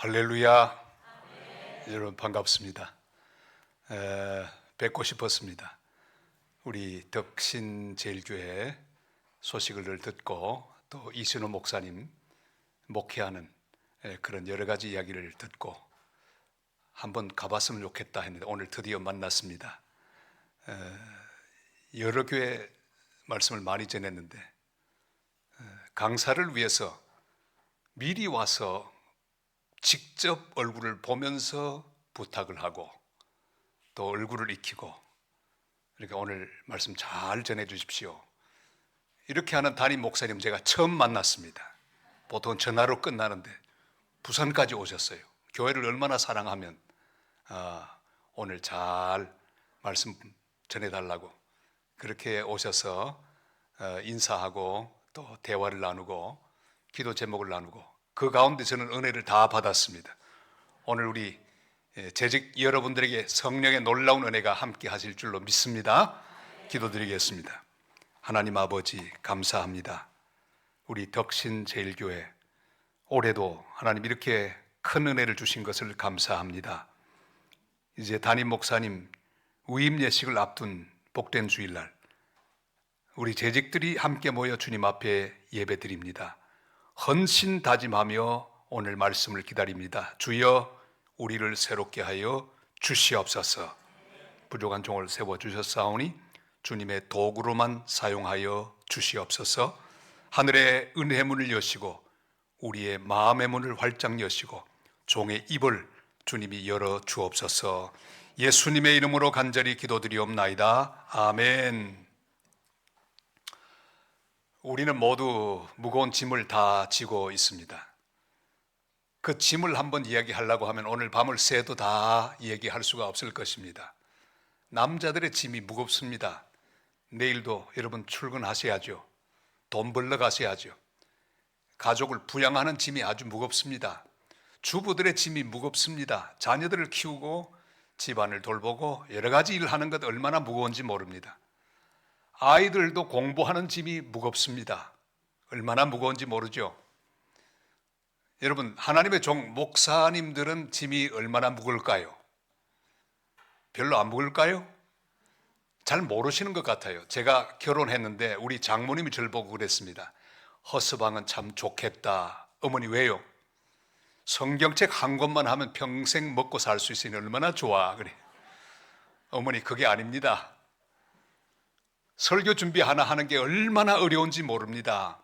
할렐루야. 여러분 반갑습니다. 뵙고 싶었습니다. 우리 덕신제일교회 소식을 듣고 또 이순호 목사님 목회하는 그런 여러 가지 이야기를 듣고 한번 가봤으면 좋겠다 했는데 오늘 드디어 만났습니다. 여러 교회 말씀을 많이 전했는데 강사를 위해서 미리 와서 직접 얼굴을 보면서 부탁을 하고 또 얼굴을 익히고 이렇게 오늘 말씀 잘 전해 주십시오. 이렇게 하는 담임 목사님 제가 처음 만났습니다. 보통 전화로 끝나는데 부산까지 오셨어요. 교회를 얼마나 사랑하면 오늘 잘 말씀 전해달라고 그렇게 오셔서 인사하고 또 대화를 나누고 기도 제목을 나누고 그 가운데 저는 은혜를 다 받았습니다. 오늘 우리 재직 여러분들에게 성령의 놀라운 은혜가 함께 하실 줄로 믿습니다. 기도드리겠습니다. 하나님 아버지 감사합니다. 우리 덕신제일교회 올해도 하나님 이렇게 큰 은혜를 주신 것을 감사합니다. 이제 담임 목사님 위임 예식을 앞둔 복된 주일날 우리 재직들이 함께 모여 주님 앞에 예배드립니다. 헌신 다짐하며 오늘 말씀을 기다립니다. 주여 우리를 새롭게 하여 주시옵소서. 부족한 종을 세워주셨사오니 주님의 도구로만 사용하여 주시옵소서. 하늘의 은혜의 문을 여시고 우리의 마음의 문을 활짝 여시고 종의 입을 주님이 열어 주옵소서. 예수님의 이름으로 간절히 기도드리옵나이다. 아멘. 우리는 모두 무거운 짐을 다 지고 있습니다. 그 짐을 한번 이야기하려고 하면 오늘 밤을 새도 다 얘기할 수가 없을 것입니다. 남자들의 짐이 무겁습니다. 내일도 여러분 출근하셔야죠. 돈 벌러 가셔야죠. 가족을 부양하는 짐이 아주 무겁습니다. 주부들의 짐이 무겁습니다. 자녀들을 키우고 집안을 돌보고 여러 가지 일을 하는 것 얼마나 무거운지 모릅니다. 아이들도 공부하는 짐이 무겁습니다. 얼마나 무거운지 모르죠. 여러분 하나님의 종 목사님들은 짐이 얼마나 무거울까요? 별로 안 무거울까요? 잘 모르시는 것 같아요. 제가 결혼했는데 우리 장모님이 저를 보고 그랬습니다. 허스방은 참 좋겠다. 어머니 왜요? 성경책 한 권만 하면 평생 먹고 살 수 있으니 얼마나 좋아. 그래. 어머니 그게 아닙니다. 설교 준비 하나 하는 게 얼마나 어려운지 모릅니다.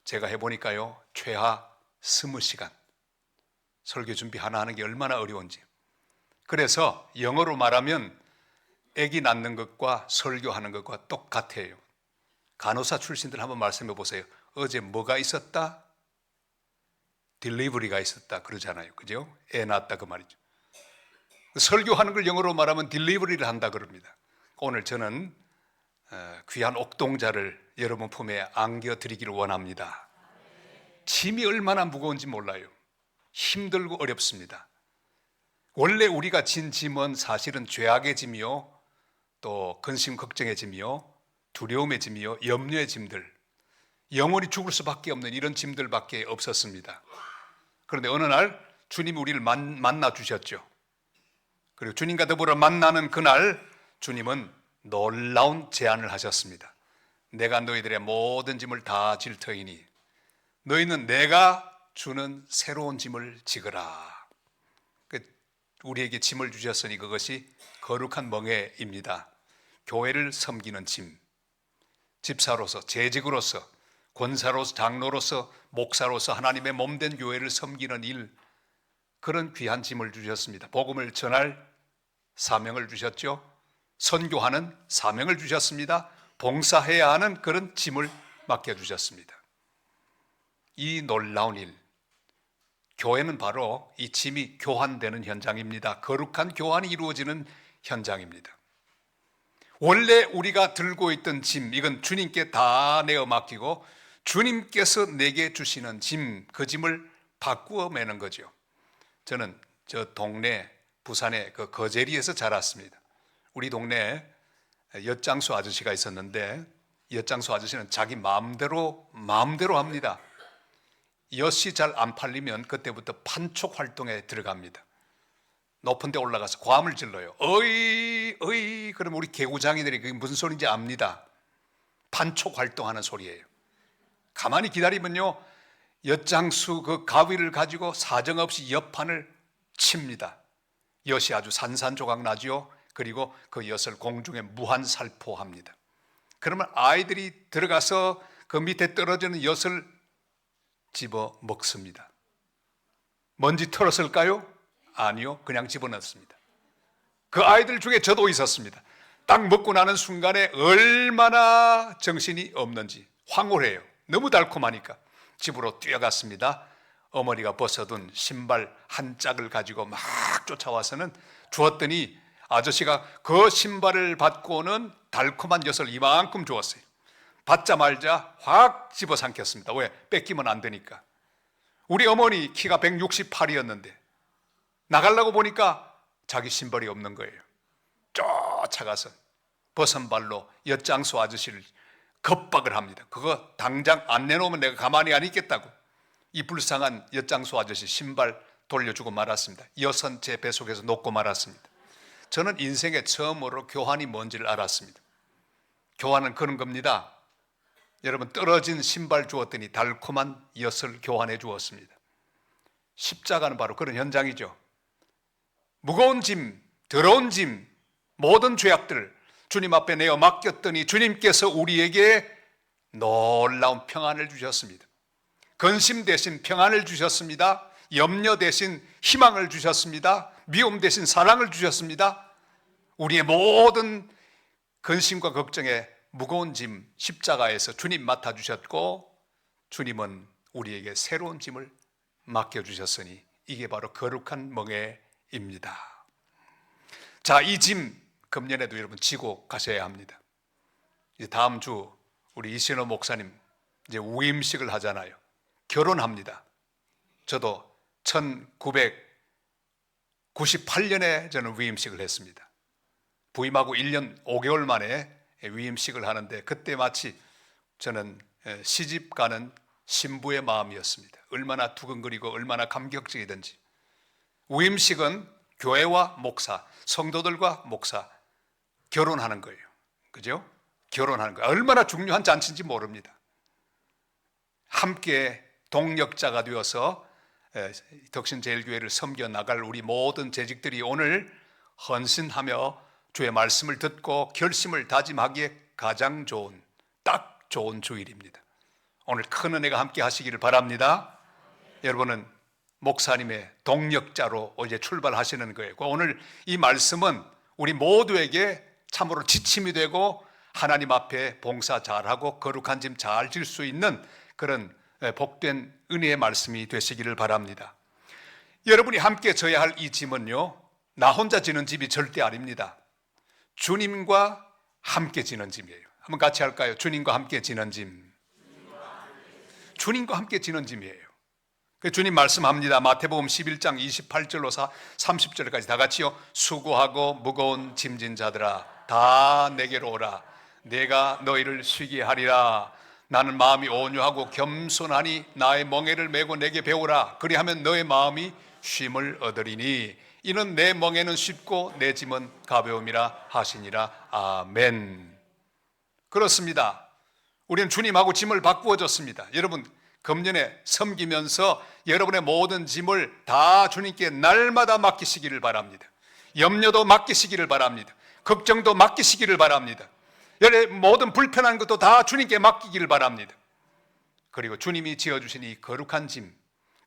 제가 해보니까요, 최하 20시간. 설교 준비 하나 하는 게 얼마나 어려운지. 그래서 영어로 말하면 아기 낳는 것과 설교하는 것과 똑같아요. 간호사 출신들 한번 말씀해 보세요. 어제 뭐가 있었다? 딜리버리가 있었다. 그러잖아요. 그죠? 애 낳았다 그 말이죠. 설교하는 걸 영어로 말하면 딜리버리를 한다 그럽니다. 오늘 저는 귀한 옥동자를 여러분 품에 안겨드리기를 원합니다. 짐이 얼마나 무거운지 몰라요. 힘들고 어렵습니다. 원래 우리가 진 짐은 사실은 죄악의 짐이요, 또 근심 걱정의 짐이요, 두려움의 짐이요, 염려의 짐들, 영원히 죽을 수밖에 없는 이런 짐들밖에 없었습니다. 그런데 어느 날 주님이 우리를 만나 주셨죠. 그리고 주님과 더불어 만나는 그날 주님은 놀라운 제안을 하셨습니다. 내가 너희들의 모든 짐을 다 질 터이니 너희는 내가 주는 새로운 짐을 지거라. 우리에게 짐을 주셨으니 그것이 거룩한 멍에입니다. 교회를 섬기는 짐, 집사로서, 재직으로서, 권사로서, 장로로서, 목사로서 하나님의 몸된 교회를 섬기는 일, 그런 귀한 짐을 주셨습니다. 복음을 전할 사명을 주셨죠. 선교하는 사명을 주셨습니다. 봉사해야 하는 그런 짐을 맡겨주셨습니다. 이 놀라운 일, 교회는 바로 이 짐이 교환되는 현장입니다. 거룩한 교환이 이루어지는 현장입니다. 원래 우리가 들고 있던 짐, 이건 주님께 다 내어 맡기고 주님께서 내게 주시는 짐, 그 짐을 바꾸어 매는 거죠. 저는 저 동네 부산의 그 거제리에서 자랐습니다. 우리 동네에 엿장수 아저씨가 있었는데 엿장수 아저씨는 자기 마음대로 합니다. 엿이 잘 안 팔리면 그때부터 판촉 활동에 들어갑니다. 높은 데 올라가서 고함을 질러요. 어이 어이. 그럼 우리 개구장이들이 그게 무슨 소리인지 압니다. 판촉 활동하는 소리예요. 가만히 기다리면요, 엿장수 그 가위를 가지고 사정없이 엿판을 칩니다. 엿이 아주 산산조각 나지요. 그리고 그 엿을 공중에 무한 살포합니다. 그러면 아이들이 들어가서 그 밑에 떨어지는 엿을 집어 먹습니다. 먼지 털었을까요? 아니요, 그냥 집어넣습니다. 그 아이들 중에 저도 있었습니다. 딱 먹고 나는 순간에 얼마나 정신이 없는지 황홀해요. 너무 달콤하니까 집으로 뛰어갔습니다. 어머니가 벗어둔 신발 한 짝을 가지고 막 쫓아와서는 주었더니 아저씨가 그 신발을 받고는 달콤한 엿을 이만큼 주었어요. 받자마자 확 집어삼켰습니다. 왜? 뺏기면 안 되니까. 우리 어머니 키가 168이었는데 나가려고 보니까 자기 신발이 없는 거예요. 쫓아가서 벗은 발로 엿장수 아저씨를 겁박을 합니다. 그거 당장 안 내놓으면 내가 가만히 안 있겠다고. 이 불쌍한 엿장수 아저씨 신발 돌려주고 말았습니다. 엿은 제 뱃속에서 녹고 말았습니다. 저는 인생에 처음으로 교환이 뭔지를 알았습니다. 교환은 그런 겁니다. 여러분, 떨어진 신발 주었더니 달콤한 엿을 교환해 주었습니다. 십자가는 바로 그런 현장이죠. 무거운 짐, 더러운 짐, 모든 죄악들 주님 앞에 내어 맡겼더니 주님께서 우리에게 놀라운 평안을 주셨습니다. 근심 대신 평안을 주셨습니다. 염려 대신 희망을 주셨습니다. 미움 대신 사랑을 주셨습니다. 우리의 모든 근심과 걱정에 무거운 짐 십자가에서 주님 맡아주셨고, 주님은 우리에게 새로운 짐을 맡겨주셨으니 이게 바로 거룩한 멍에입니다. 자, 이 짐 금년에도 여러분 지고 가셔야 합니다. 이제 다음 주 우리 이신호 목사님 이제 위임식을 하잖아요. 결혼합니다. 저도 1998년에 저는 위임식을 했습니다. 부임하고 1년 5개월 만에 위임식을 하는데 그때 마치 저는 시집 가는 신부의 마음이었습니다. 얼마나 두근거리고 얼마나 감격적이든지. 위임식은 교회와 목사, 성도들과 목사 결혼하는 거예요. 그죠? 결혼하는 거예요. 얼마나 중요한 잔치인지 모릅니다. 함께 동력자가 되어서 덕신제일교회를 섬겨 나갈 우리 모든 재직들이 오늘 헌신하며 주의 말씀을 듣고 결심을 다짐하기에 가장 좋은, 딱 좋은 주일입니다. 오늘 큰 은혜가 함께 하시기를 바랍니다. 여러분은 목사님의 동력자로 이제 출발하시는 거예요. 오늘 이 말씀은 우리 모두에게 참으로 지침이 되고 하나님 앞에 봉사 잘하고 거룩한 짐 잘 질 수 있는 그런 복된 은혜의 말씀이 되시기를 바랍니다. 여러분이 함께 져야 할 이 짐은요, 나 혼자 지는 짐이 절대 아닙니다. 주님과 함께 지는 짐이에요. 한번 같이 할까요? 주님과 함께 지는 짐. 주님과 함께 지는 짐이에요. 주님 말씀합니다. 마태복음 11장 28절로 30절까지 다 같이요. 수고하고 무거운 짐진 자들아 다 내게로 오라. 내가 너희를 쉬게 하리라. 나는 마음이 온유하고 겸손하니 나의 멍에를 메고 내게 배우라. 그리하면 너의 마음이 쉼을 얻으리니 이는 내 멍에는 쉽고 내 짐은 가벼움이라 하시니라. 아멘. 그렇습니다. 우리는 주님하고 짐을 바꾸어졌습니다. 여러분, 금년에 섬기면서 여러분의 모든 짐을 다 주님께 날마다 맡기시기를 바랍니다. 염려도 맡기시기를 바랍니다. 걱정도 맡기시기를 바랍니다. 여러분의 모든 불편한 것도 다 주님께 맡기기를 바랍니다. 그리고 주님이 지어주신 이 거룩한 짐,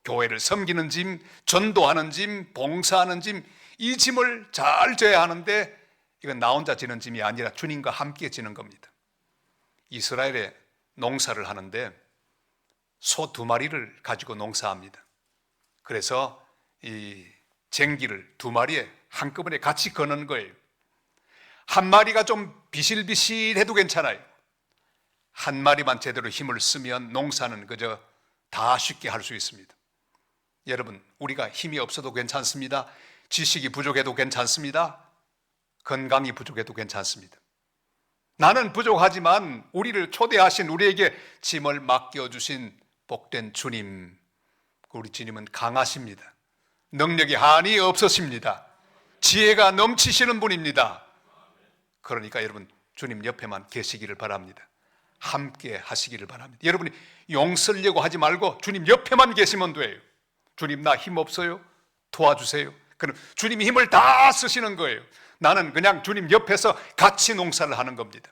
교회를 섬기는 짐, 전도하는 짐, 봉사하는 짐, 이 짐을 잘 져야 하는데 이건 나 혼자 지는 짐이 아니라 주님과 함께 지는 겁니다. 이스라엘에 농사를 하는데 소 2마리를 가지고 농사합니다. 그래서 이 쟁기를 2마리에 한꺼번에 같이 거는 거예요. 한 마리가 좀 비실비실해도 괜찮아요. 한 마리만 제대로 힘을 쓰면 농사는 그저 다 쉽게 할 수 있습니다. 여러분, 우리가 힘이 없어도 괜찮습니다. 지식이 부족해도 괜찮습니다. 건강이 부족해도 괜찮습니다. 나는 부족하지만 우리를 초대하신, 우리에게 짐을 맡겨주신 복된 주님, 우리 주님은 강하십니다. 능력이 한이 없으십니다. 지혜가 넘치시는 분입니다. 그러니까 여러분 주님 옆에만 계시기를 바랍니다. 함께 하시기를 바랍니다. 여러분이 용서려고 하지 말고 주님 옆에만 계시면 돼요. 주님 나 힘 없어요. 도와주세요. 그럼 주님이 힘을 다 쓰시는 거예요. 나는 그냥 주님 옆에서 같이 농사를 하는 겁니다.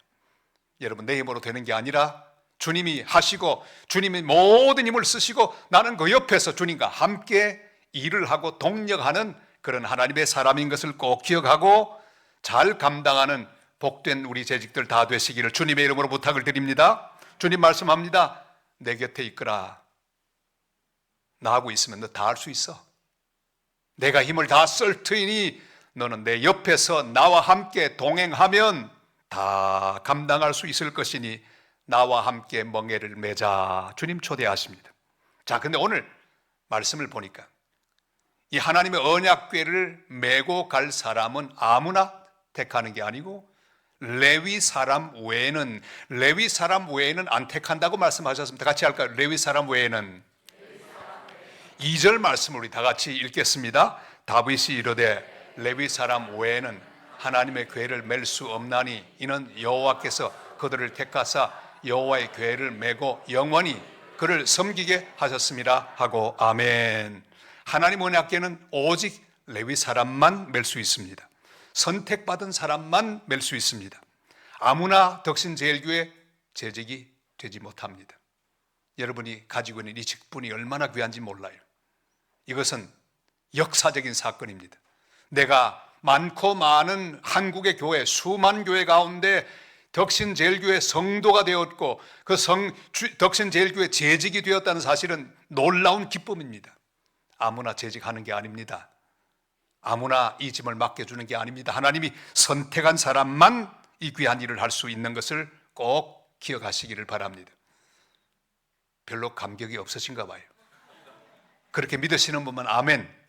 여러분 내 힘으로 되는 게 아니라 주님이 하시고 주님이 모든 힘을 쓰시고 나는 그 옆에서 주님과 함께 일을 하고 동력하는 그런 하나님의 사람인 것을 꼭 기억하고 잘 감당하는 복된 우리 재직들 다 되시기를 주님의 이름으로 부탁을 드립니다. 주님 말씀합니다. 내 곁에 있거라. 나하고 있으면 너 다 할 수 있어. 내가 힘을 다 쓸 터이니 너는 내 옆에서 나와 함께 동행하면 다 감당할 수 있을 것이니 나와 함께 멍에를 매자. 주님 초대하십니다. 자, 근데 오늘 말씀을 보니까 이 하나님의 언약궤를 메고 갈 사람은 아무나 택하는 게 아니고 레위 사람 외에는 안 택한다고 말씀하셨습니다. 같이 할까요? 레위 사람 외에는 2절 말씀을 우리 다 같이 읽겠습니다. 다윗이 이르되 레위 사람 외에는 하나님의 궤를 맬 수 없나니 이는 여호와께서 그들을 택하사 여호와의 궤를 메고 영원히 그를 섬기게 하셨습니다 하고 아멘. 하나님 언약궤는 오직 레위 사람만 맬 수 있습니다. 선택받은 사람만 맬 수 있습니다. 아무나 덕신제일교회 재직이 되지 못합니다. 여러분이 가지고 있는 이 직분이 얼마나 귀한지 몰라요. 이것은 역사적인 사건입니다. 내가 많고 많은 한국의 교회, 수만 교회 가운데 덕신제일교회 성도가 되었고 그 덕신제일교회 재직이 되었다는 사실은 놀라운 기쁨입니다. 아무나 재직하는 게 아닙니다. 아무나 이 짐을 맡겨주는 게 아닙니다. 하나님이 선택한 사람만 이 귀한 일을 할 수 있는 것을 꼭 기억하시기를 바랍니다. 별로 감격이 없으신가 봐요. 그렇게 믿으시는 분만 아멘.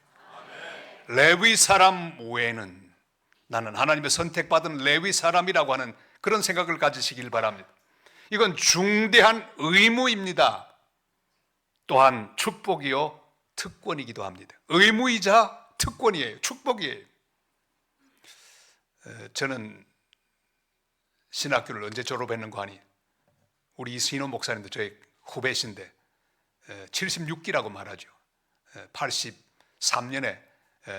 레위 사람 외에는 나는 하나님의 선택받은 레위 사람이라고 하는 그런 생각을 가지시길 바랍니다. 이건 중대한 의무입니다. 또한 축복이요 특권이기도 합니다. 의무이자 특권이에요. 축복이에요. 저는 신학교를 언제 졸업했는가 하니 우리 이승호 목사님도 저희 후배신데 76기라고 말하죠. 83년에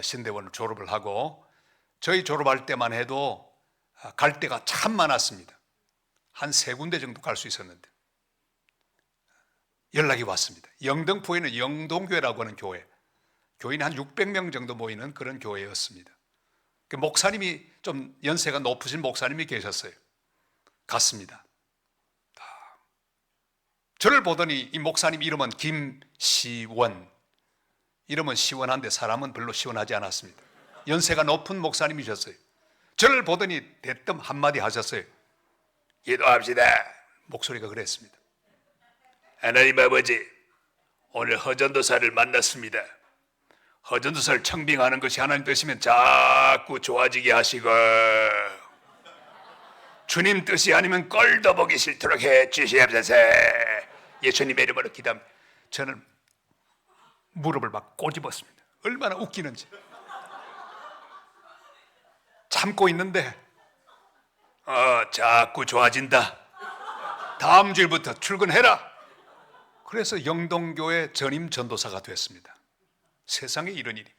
신대원을 졸업을 하고 저희 졸업할 때만 해도 갈 데가 참 많았습니다. 한 3군데 정도 갈 수 있었는데 연락이 왔습니다. 영등포에는 영동교회라고 하는 교회, 교인이 한 600명 정도 모이는 그런 교회였습니다. 그 목사님이 좀 연세가 높으신 목사님이 계셨어요. 갔습니다. 저를 보더니 이 목사님 이름은 김시원. 이름은 시원한데 사람은 별로 시원하지 않았습니다. 연세가 높은 목사님이셨어요. 저를 보더니 대뜸 한마디 하셨어요. 기도합시다. 목소리가 그랬습니다. 하나님 아버지, 오늘 허전도사를 만났습니다. 허전도사를 청빙하는 것이 하나님 뜻이면 자꾸 좋아지게 하시고 주님 뜻이 아니면 꼴도 보기 싫도록 해주시옵소서. 예수님의 이름으로 기도합니다. 저는 무릎을 막 꼬집었습니다. 얼마나 웃기는지. 참고 있는데 자꾸 좋아진다. 다음 주일부터 출근해라. 그래서 영동교회 전임 전도사가 됐습니다. 세상에 이런 일이.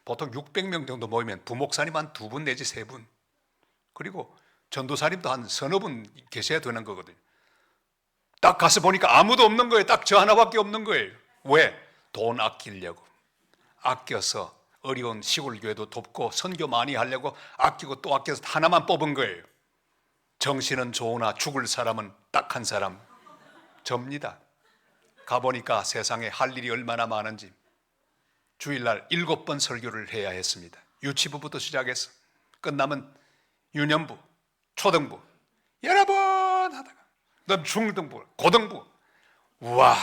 보통 600명 정도 모이면 부목사님 한 2분 내지 3분, 그리고 전도사님도 한 서너 분 계셔야 되는 거거든요. 딱 가서 보니까 아무도 없는 거예요. 딱 저 하나밖에 없는 거예요. 왜? 돈 아끼려고. 아껴서 어려운 시골 교회도 돕고 선교 많이 하려고 아끼고 또 아껴서 하나만 뽑은 거예요. 정신은 좋으나 죽을 사람은 딱 한 사람, 접니다. 가보니까 세상에 할 일이 얼마나 많은지. 주일날 7번 설교를 해야 했습니다. 유치부부터 시작해서 끝나면 유년부, 초등부 여러 번 하다가 그다음 중등부, 고등부. 우와,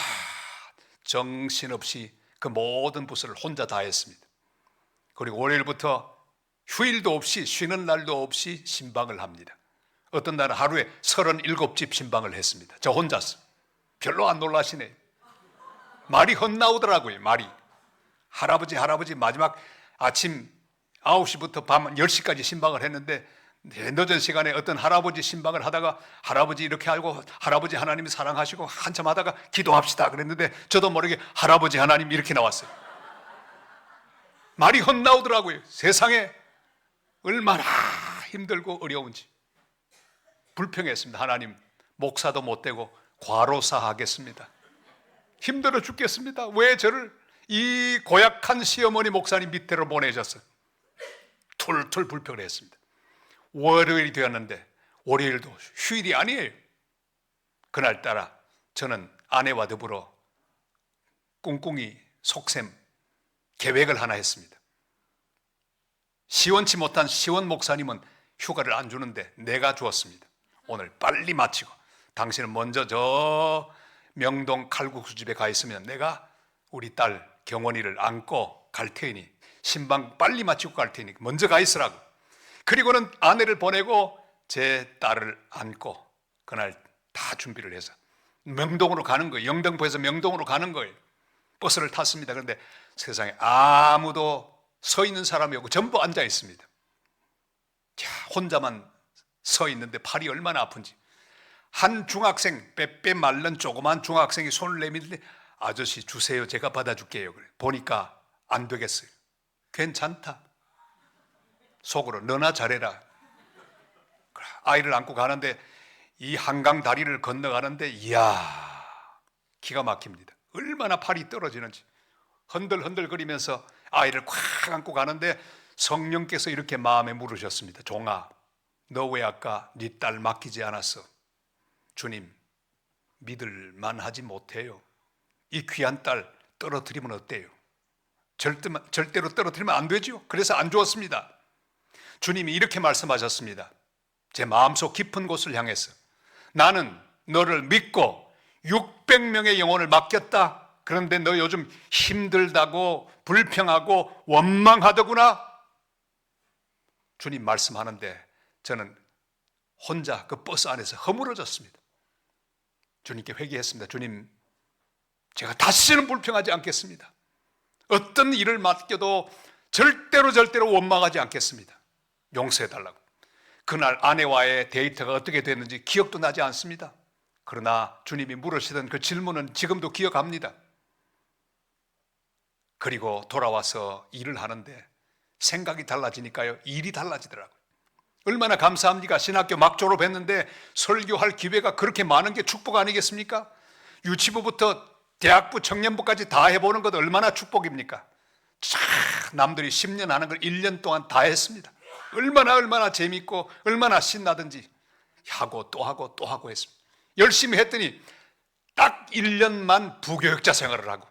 정신없이 그 모든 부서를 혼자 다 했습니다. 그리고 월요일부터 휴일도 없이 쉬는 날도 없이 신방을 합니다. 어떤 날은 하루에 37집 신방을 했습니다. 저 혼자서. 별로 안 놀라시네요. 말이 헛나오더라고요. 말이. 할아버지 마지막 아침 9시부터 밤 10시까지 신방을 했는데 늦은 시간에 어떤 할아버지 신방을 하다가 할아버지 이렇게 알고 할아버지 하나님이 사랑하시고 한참 하다가 기도합시다 그랬는데 저도 모르게 할아버지 하나님 이렇게 나왔어요. 말이 헛나오더라고요. 세상에 얼마나 힘들고 어려운지. 불평했습니다. 하나님, 목사도 못 되고 과로사 하겠습니다. 힘들어 죽겠습니다. 왜 저를 이 고약한 시어머니 목사님 밑으로 보내셨어요? 툴툴 불평을 했습니다. 월요일이 되었는데 월요일도 휴일이 아니에요. 그날따라 저는 아내와 더불어 꿍꿍이 속셈 계획을 하나 했습니다. 시원치 못한 시원 목사님은 휴가를 안 주는데 내가 주었습니다. 오늘 빨리 마치고 당신은 먼저 저 명동 칼국수집에 가 있으면 내가 우리 딸 경원이를 안고 갈 테니 신방 빨리 마치고 갈 테니 먼저 가 있으라고. 그리고는 아내를 보내고 제 딸을 안고 그날 다 준비를 해서 명동으로 가는 거예요. 영등포에서 명동으로 가는 거예요. 버스를 탔습니다. 그런데 세상에 아무도 서 있는 사람이 없고 전부 앉아 있습니다. 자, 혼자만 서 있는데 팔이 얼마나 아픈지. 한 중학생, 빼빼 말른 조그만 중학생이 손을 내밀는데 아저씨 주세요. 제가 받아줄게요. 그래. 보니까 안 되겠어요. 괜찮다. 속으로 너나 잘해라. 아이를 안고 가는데 이 한강 다리를 건너가는데 이야 기가 막힙니다. 얼마나 팔이 떨어지는지 흔들흔들거리면서 아이를 콱 안고 가는데 성령께서 이렇게 마음에 물으셨습니다. 종아, 너 왜 아까 네 딸 맡기지 않았어? 주님, 믿을만 하지 못해요. 이 귀한 딸 떨어뜨리면 어때요? 절대로 떨어뜨리면 안 되죠. 그래서 안 주었습니다. 주님이 이렇게 말씀하셨습니다. 제 마음속 깊은 곳을 향해서 나는 너를 믿고 600명의 영혼을 맡겼다. 그런데 너 요즘 힘들다고 불평하고 원망하더구나. 주님 말씀하는데 저는 혼자 그 버스 안에서 허물어졌습니다. 주님께 회개했습니다. 주님, 제가 다시는 불평하지 않겠습니다. 어떤 일을 맡겨도 절대로 원망하지 않겠습니다. 용서해달라고. 그날 아내와의 데이트가 어떻게 됐는지 기억도 나지 않습니다. 그러나 주님이 물으시던 그 질문은 지금도 기억합니다. 그리고 돌아와서 일을 하는데 생각이 달라지니까요, 일이 달라지더라고요. 얼마나 감사합니까? 신학교 막 졸업했는데 설교할 기회가 그렇게 많은 게 축복 아니겠습니까? 유치부부터 대학부, 청년부까지 다 해보는 것 얼마나 축복입니까? 남들이 10년 하는 걸 1년 동안 다 했습니다. 얼마나 재밌고 얼마나 신나든지 하고 또 하고 했습니다. 열심히 했더니 딱 1년만 부교육자 생활을 하고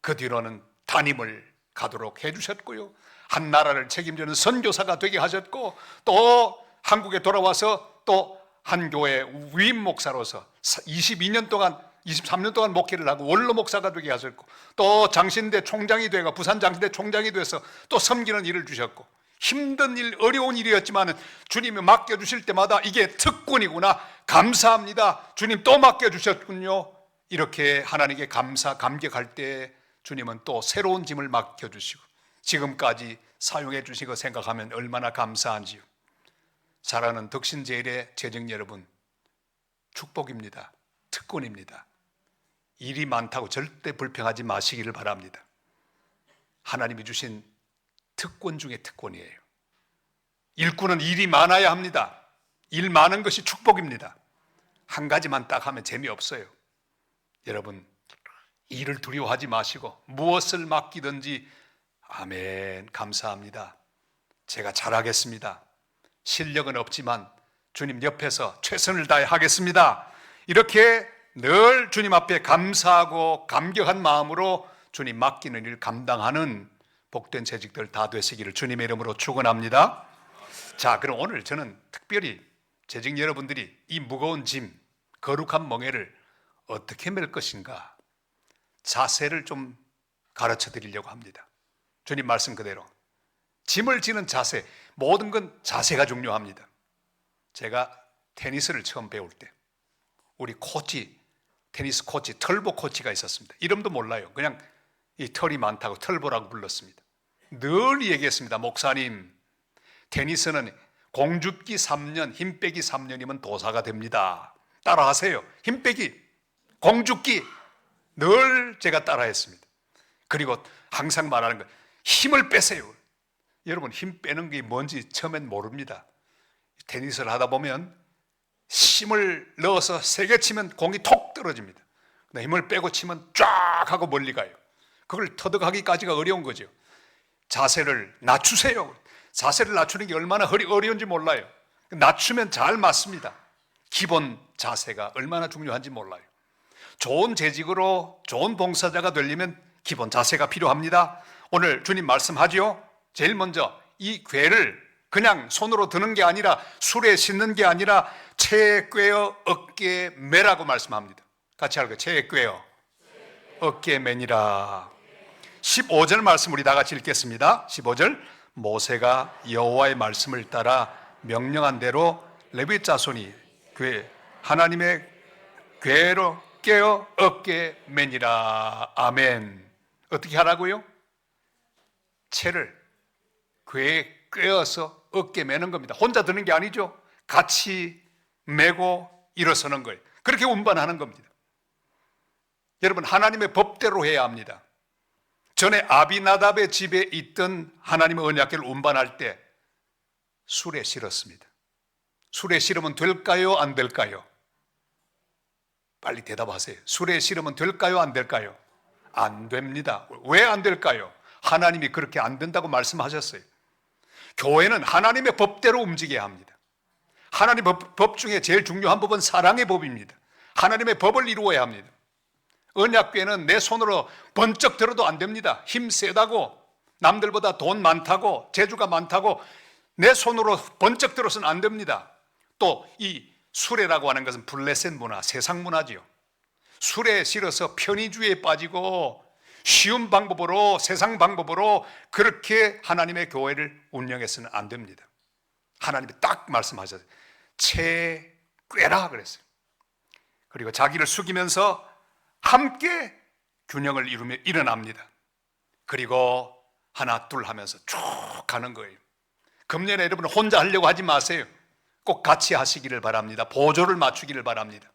그 뒤로는 담임을 가도록 해주셨고요. 한 나라를 책임지는 선교사가 되게 하셨고 또 한국에 돌아와서 또 한 교회 위임 목사로서 23년 동안 목회를 하고 원로 목사가 되게 하셨고 또 장신대 총장이 되고 부산 장신대 총장이 돼서 또 섬기는 일을 주셨고 힘든 일, 어려운 일이었지만 주님이 맡겨주실 때마다 이게 특권이구나, 감사합니다, 주님 또 맡겨주셨군요. 이렇게 하나님께 감격할 때 주님은 또 새로운 짐을 맡겨주시고 지금까지 사용해 주시고 생각하면 얼마나 감사한지요. 사랑하는 덕신제일의 재정 여러분, 축복입니다. 특권입니다. 일이 많다고 절대 불평하지 마시기를 바랍니다. 하나님이 주신 특권 중에 특권이에요. 일꾼은 일이 많아야 합니다. 일 많은 것이 축복입니다. 한 가지만 딱 하면 재미없어요. 여러분, 일을 두려워하지 마시고 무엇을 맡기든지 아멘, 감사합니다, 제가 잘하겠습니다, 실력은 없지만 주님 옆에서 최선을 다해 하겠습니다, 이렇게 늘 주님 앞에 감사하고 감격한 마음으로 주님 맡기는 일을 감당하는 복된 재직들 다 되시기를 주님의 이름으로 축원합니다. 자, 그럼 오늘 저는 특별히 재직 여러분들이 이 무거운 짐, 거룩한 멍에를 어떻게 맬 것인가 자세를 좀 가르쳐 드리려고 합니다. 주님 말씀 그대로 짐을 지는 자세, 모든 건 자세가 중요합니다. 제가 테니스를 처음 배울 때 우리 코치 테니스 코치, 털보 코치가 있었습니다. 이름도 몰라요. 그냥 이 털이 많다고 털보라고 불렀습니다. 늘 얘기했습니다. 목사님, 테니스는 공 줍기 3년, 힘 빼기 3년이면 도사가 됩니다. 따라하세요. 힘 빼기, 공 줍기 늘 제가 따라했습니다. 그리고 항상 말하는 거, 힘을 빼세요. 여러분, 힘 빼는 게 뭔지 처음엔 모릅니다. 테니스를 하다 보면 힘을 넣어서 세게 치면 공이 톡 떨어집니다. 힘을 빼고 치면 쫙 하고 멀리 가요. 그걸 터득하기까지가 어려운 거죠. 자세를 낮추세요. 자세를 낮추는 게 얼마나 어려운지 몰라요. 낮추면 잘 맞습니다. 기본 자세가 얼마나 중요한지 몰라요. 좋은 재직으로 좋은 봉사자가 되려면 기본 자세가 필요합니다. 오늘 주님 말씀하죠. 제일 먼저 이 궤를 그냥 손으로 드는 게 아니라 술에 싣는 게 아니라 체에 꿰어 어깨에 매라고 말씀합니다. 같이 할까요? 체에 꿰어 어깨에 매니라. 15절 말씀 우리 다 같이 읽겠습니다. 15절, 모세가 여호와의 말씀을 따라 명령한 대로 레위 자손이 하나님의 궤로 깨어 어깨에 매니라. 아멘. 어떻게 하라고요? 채를 궤에 꿰어서 어깨에 매는 겁니다. 혼자 드는 게 아니죠. 같이 매고 일어서는 거예요. 그렇게 운반하는 겁니다. 여러분, 하나님의 법대로 해야 합니다. 전에 아비나답의 집에 있던 하나님의 언약궤를 운반할 때 술에 실었습니다. 술에 실으면 될까요? 안 될까요? 빨리 대답하세요. 술에 실으면 될까요? 안 될까요? 안 됩니다. 왜 안 될까요? 하나님이 그렇게 안 된다고 말씀하셨어요. 교회는 하나님의 법대로 움직여야 합니다. 하나님의 법 중에 제일 중요한 법은 사랑의 법입니다. 하나님의 법을 이루어야 합니다. 언약궤는 내 손으로 번쩍 들어도 안 됩니다. 힘 세다고, 남들보다 돈 많다고, 재주가 많다고 내 손으로 번쩍 들어서는 안 됩니다. 또 이 수레라고 하는 것은 블레셋 문화, 세상 문화지요. 술에 실어서 편의주의에 빠지고 쉬운 방법으로, 세상 방법으로 그렇게 하나님의 교회를 운영해서는 안 됩니다. 하나님이 딱 말씀하셨어요. 채 꿰라 그랬어요. 그리고 자기를 숙이면서 함께 균형을 이루며 일어납니다. 그리고 하나 둘 하면서 쭉 가는 거예요. 금년에 여러분 혼자 하려고 하지 마세요. 꼭 같이 하시기를 바랍니다. 보조를 맞추기를 바랍니다.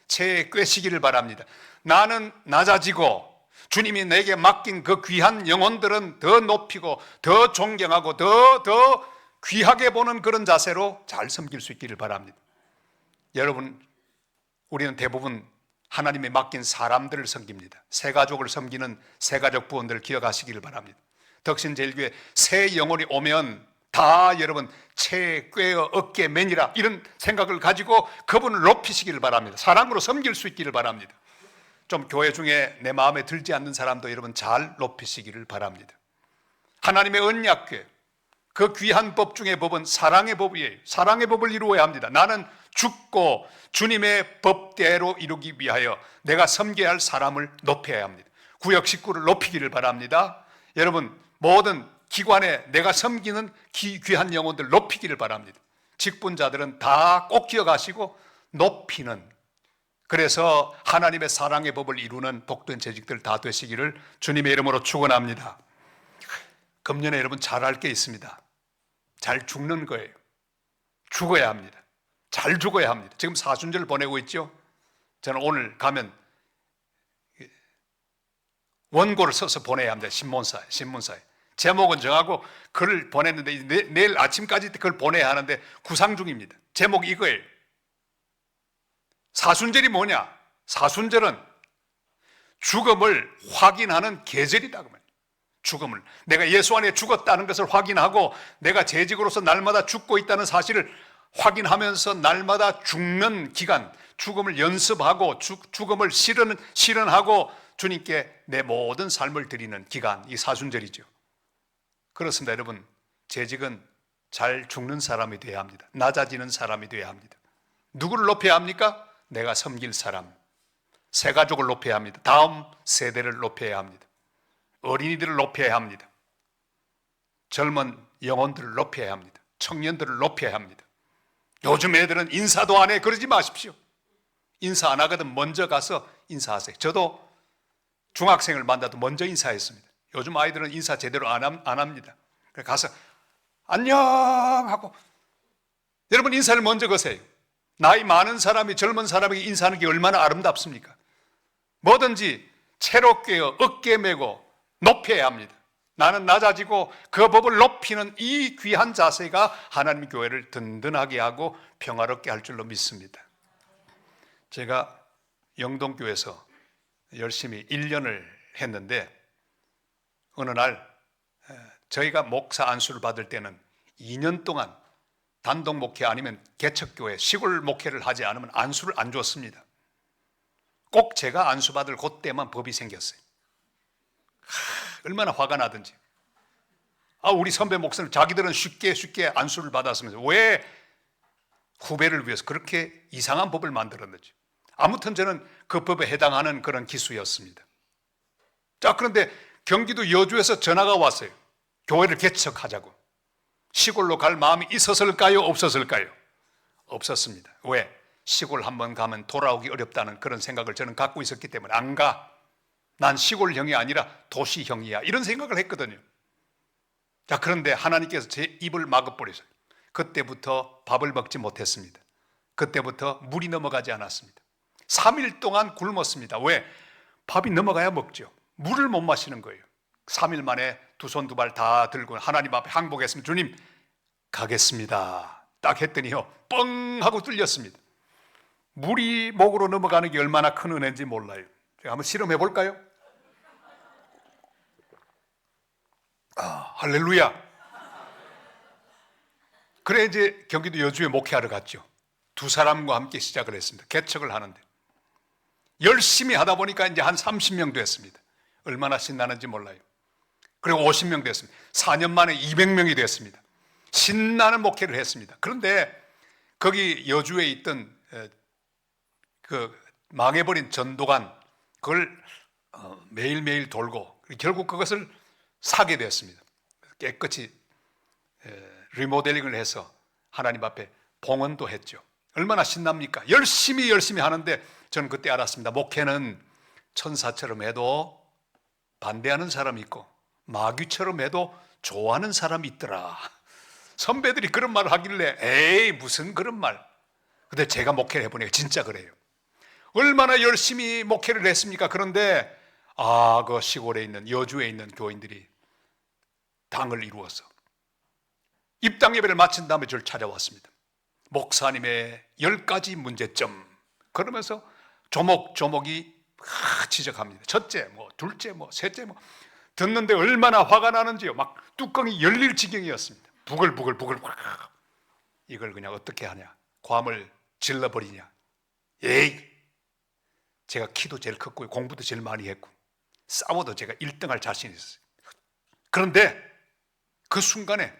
채에 꿰시기를 바랍니다. 나는 낮아지고 주님이 내게 맡긴 그 귀한 영혼들은 더 높이고 더 존경하고 더 귀하게 보는 그런 자세로 잘 섬길 수 있기를 바랍니다. 여러분, 우리는 대부분 하나님이 맡긴 사람들을 섬깁니다. 새가족을 섬기는 새가족 부원들을 기억하시기를 바랍니다. 덕신제일교회 새 영혼이 오면 다 여러분 채에 꿰어 어깨에 매니라 이런 생각을 가지고 그분을 높이시기를 바랍니다. 사랑으로 섬길 수 있기를 바랍니다. 좀 교회 중에 내 마음에 들지 않는 사람도 여러분 잘 높이시기를 바랍니다. 하나님의 언약궤, 그 귀한 법 중에 법은 사랑의 법이에요. 사랑의 법을 이루어야 합니다. 나는 죽고 주님의 법대로 이루기 위하여 내가 섬겨야 할 사람을 높여야 합니다. 구역 식구를 높이기를 바랍니다. 여러분, 모든 기관에 내가 섬기는 귀한 영혼들 높이기를 바랍니다. 직분자들은 다 꼭 기억하시고 높이는, 그래서 하나님의 사랑의 법을 이루는 복된 재직들 다 되시기를 주님의 이름으로 축원합니다. 금년에 여러분 잘할 게 있습니다. 잘 죽는 거예요. 죽어야 합니다. 잘 죽어야 합니다. 지금 사순절 보내고 있죠. 저는 오늘 가면 원고를 써서 보내야 합니다. 신문사에. 제목은 정하고 글을 보냈는데 내일 아침까지 그걸 보내야 하는데 구상 중입니다. 제목이 이거예요. 사순절이 뭐냐? 사순절은 죽음을 확인하는 계절이다. 죽음을, 내가 예수 안에 죽었다는 것을 확인하고 내가 재직으로서 날마다 죽고 있다는 사실을 확인하면서 날마다 죽는 기간, 죽음을 연습하고 죽음을 실현하고 주님께 내 모든 삶을 드리는 기간, 이 사순절이죠. 그렇습니다. 여러분, 재직은 잘 죽는 사람이 되어야 합니다. 낮아지는 사람이 되어야 합니다. 누구를 높여야 합니까? 내가 섬길 사람, 새가족을 높여야 합니다. 다음 세대를 높여야 합니다. 어린이들을 높여야 합니다. 젊은 영혼들을 높여야 합니다. 청년들을 높여야 합니다. 요즘 애들은 인사도 안 해. 그러지 마십시오. 인사 안 하거든 먼저 가서 인사하세요. 저도 중학생을 만나도 먼저 인사했습니다. 요즘 아이들은 인사 제대로 안 합니다. 가서 안녕 하고, 여러분 인사를 먼저 거세요. 나이 많은 사람이 젊은 사람에게 인사하는 게 얼마나 아름답습니까? 뭐든지 채로 꿰어 어깨 메고 높여야 합니다. 나는 낮아지고 그 법을 높이는 이 귀한 자세가 하나님 교회를 든든하게 하고 평화롭게 할 줄로 믿습니다. 제가 영동교회에서 열심히 1년을 했는데 어느 날 저희가 목사 안수를 받을 때는 2년 동안 단독 목회 아니면 개척교회 시골 목회를 하지 않으면 안수를 안 줬습니다. 꼭 제가 안수받을 그때만 법이 생겼어요. 얼마나 화가 나든지. 우리 선배 목사는 자기들은 쉽게 안수를 받았으면서 왜 후배를 위해서 그렇게 이상한 법을 만들었는지. 아무튼 저는 그 법에 해당하는 그런 기수였습니다. 자, 그런데 경기도 여주에서 전화가 왔어요. 교회를 개척하자고. 시골로 갈 마음이 있었을까요? 없었을까요? 없었습니다. 왜? 시골 한번 가면 돌아오기 어렵다는 그런 생각을 저는 갖고 있었기 때문에 안 가. 난 시골형이 아니라 도시형이야. 이런 생각을 했거든요. 자, 그런데 하나님께서 제 입을 막아버리셨어요. 그때부터 밥을 먹지 못했습니다. 그때부터 물이 넘어가지 않았습니다. 3일 동안 굶었습니다. 왜? 밥이 넘어가야 먹죠. 물을 못 마시는 거예요. 3일 만에 두 손 두 발 다 들고 하나님 앞에 항복했습니다. 주님, 가겠습니다. 딱 했더니요, 뻥 하고 뚫렸습니다. 물이 목으로 넘어가는 게 얼마나 큰 은혜인지 몰라요. 제가 한번 실험해 볼까요? 할렐루야. 그래 이제 경기도 여주에 목회하러 갔죠. 두 사람과 함께 시작을 했습니다. 개척을 하는데 열심히 하다 보니까 이제 한 30명 됐습니다. 얼마나 신나는지 몰라요. 그리고 50명 됐습니다. 4년 만에 200명이 됐습니다. 신나는 목회를 했습니다. 그런데 거기 여주에 있던 그 망해버린 전도관, 그걸 매일매일 돌고 결국 그것을 사게 되었습니다. 깨끗이 리모델링을 해서 하나님 앞에 봉헌도 했죠. 얼마나 신납니까? 열심히 하는데 저는 그때 알았습니다. 목회는 천사처럼 해도 반대하는 사람이 있고 마귀처럼 해도 좋아하는 사람이 있더라. 선배들이 그런 말을 하길래 에이 무슨 그런 말. 근데 제가 목회를 해보니까 진짜 그래요. 얼마나 열심히 목회를 했습니까? 그런데 그 시골에 있는 여주에 있는 교인들이 당을 이루어서 입당 예배를 마친 다음에 저를 찾아왔습니다. 목사님의 10가지 문제점, 그러면서 조목조목이 지적합니다. 첫째, 둘째, 셋째, 듣는데 얼마나 화가 나는지요. 막 뚜껑이 열릴 지경이었습니다. 부글부글 이걸 그냥 어떻게 하냐, 괌을 질러버리냐. 에이, 제가 키도 제일 컸고 공부도 제일 많이 했고 싸워도 제가 1등할 자신이 있었어요. 그런데 그 순간에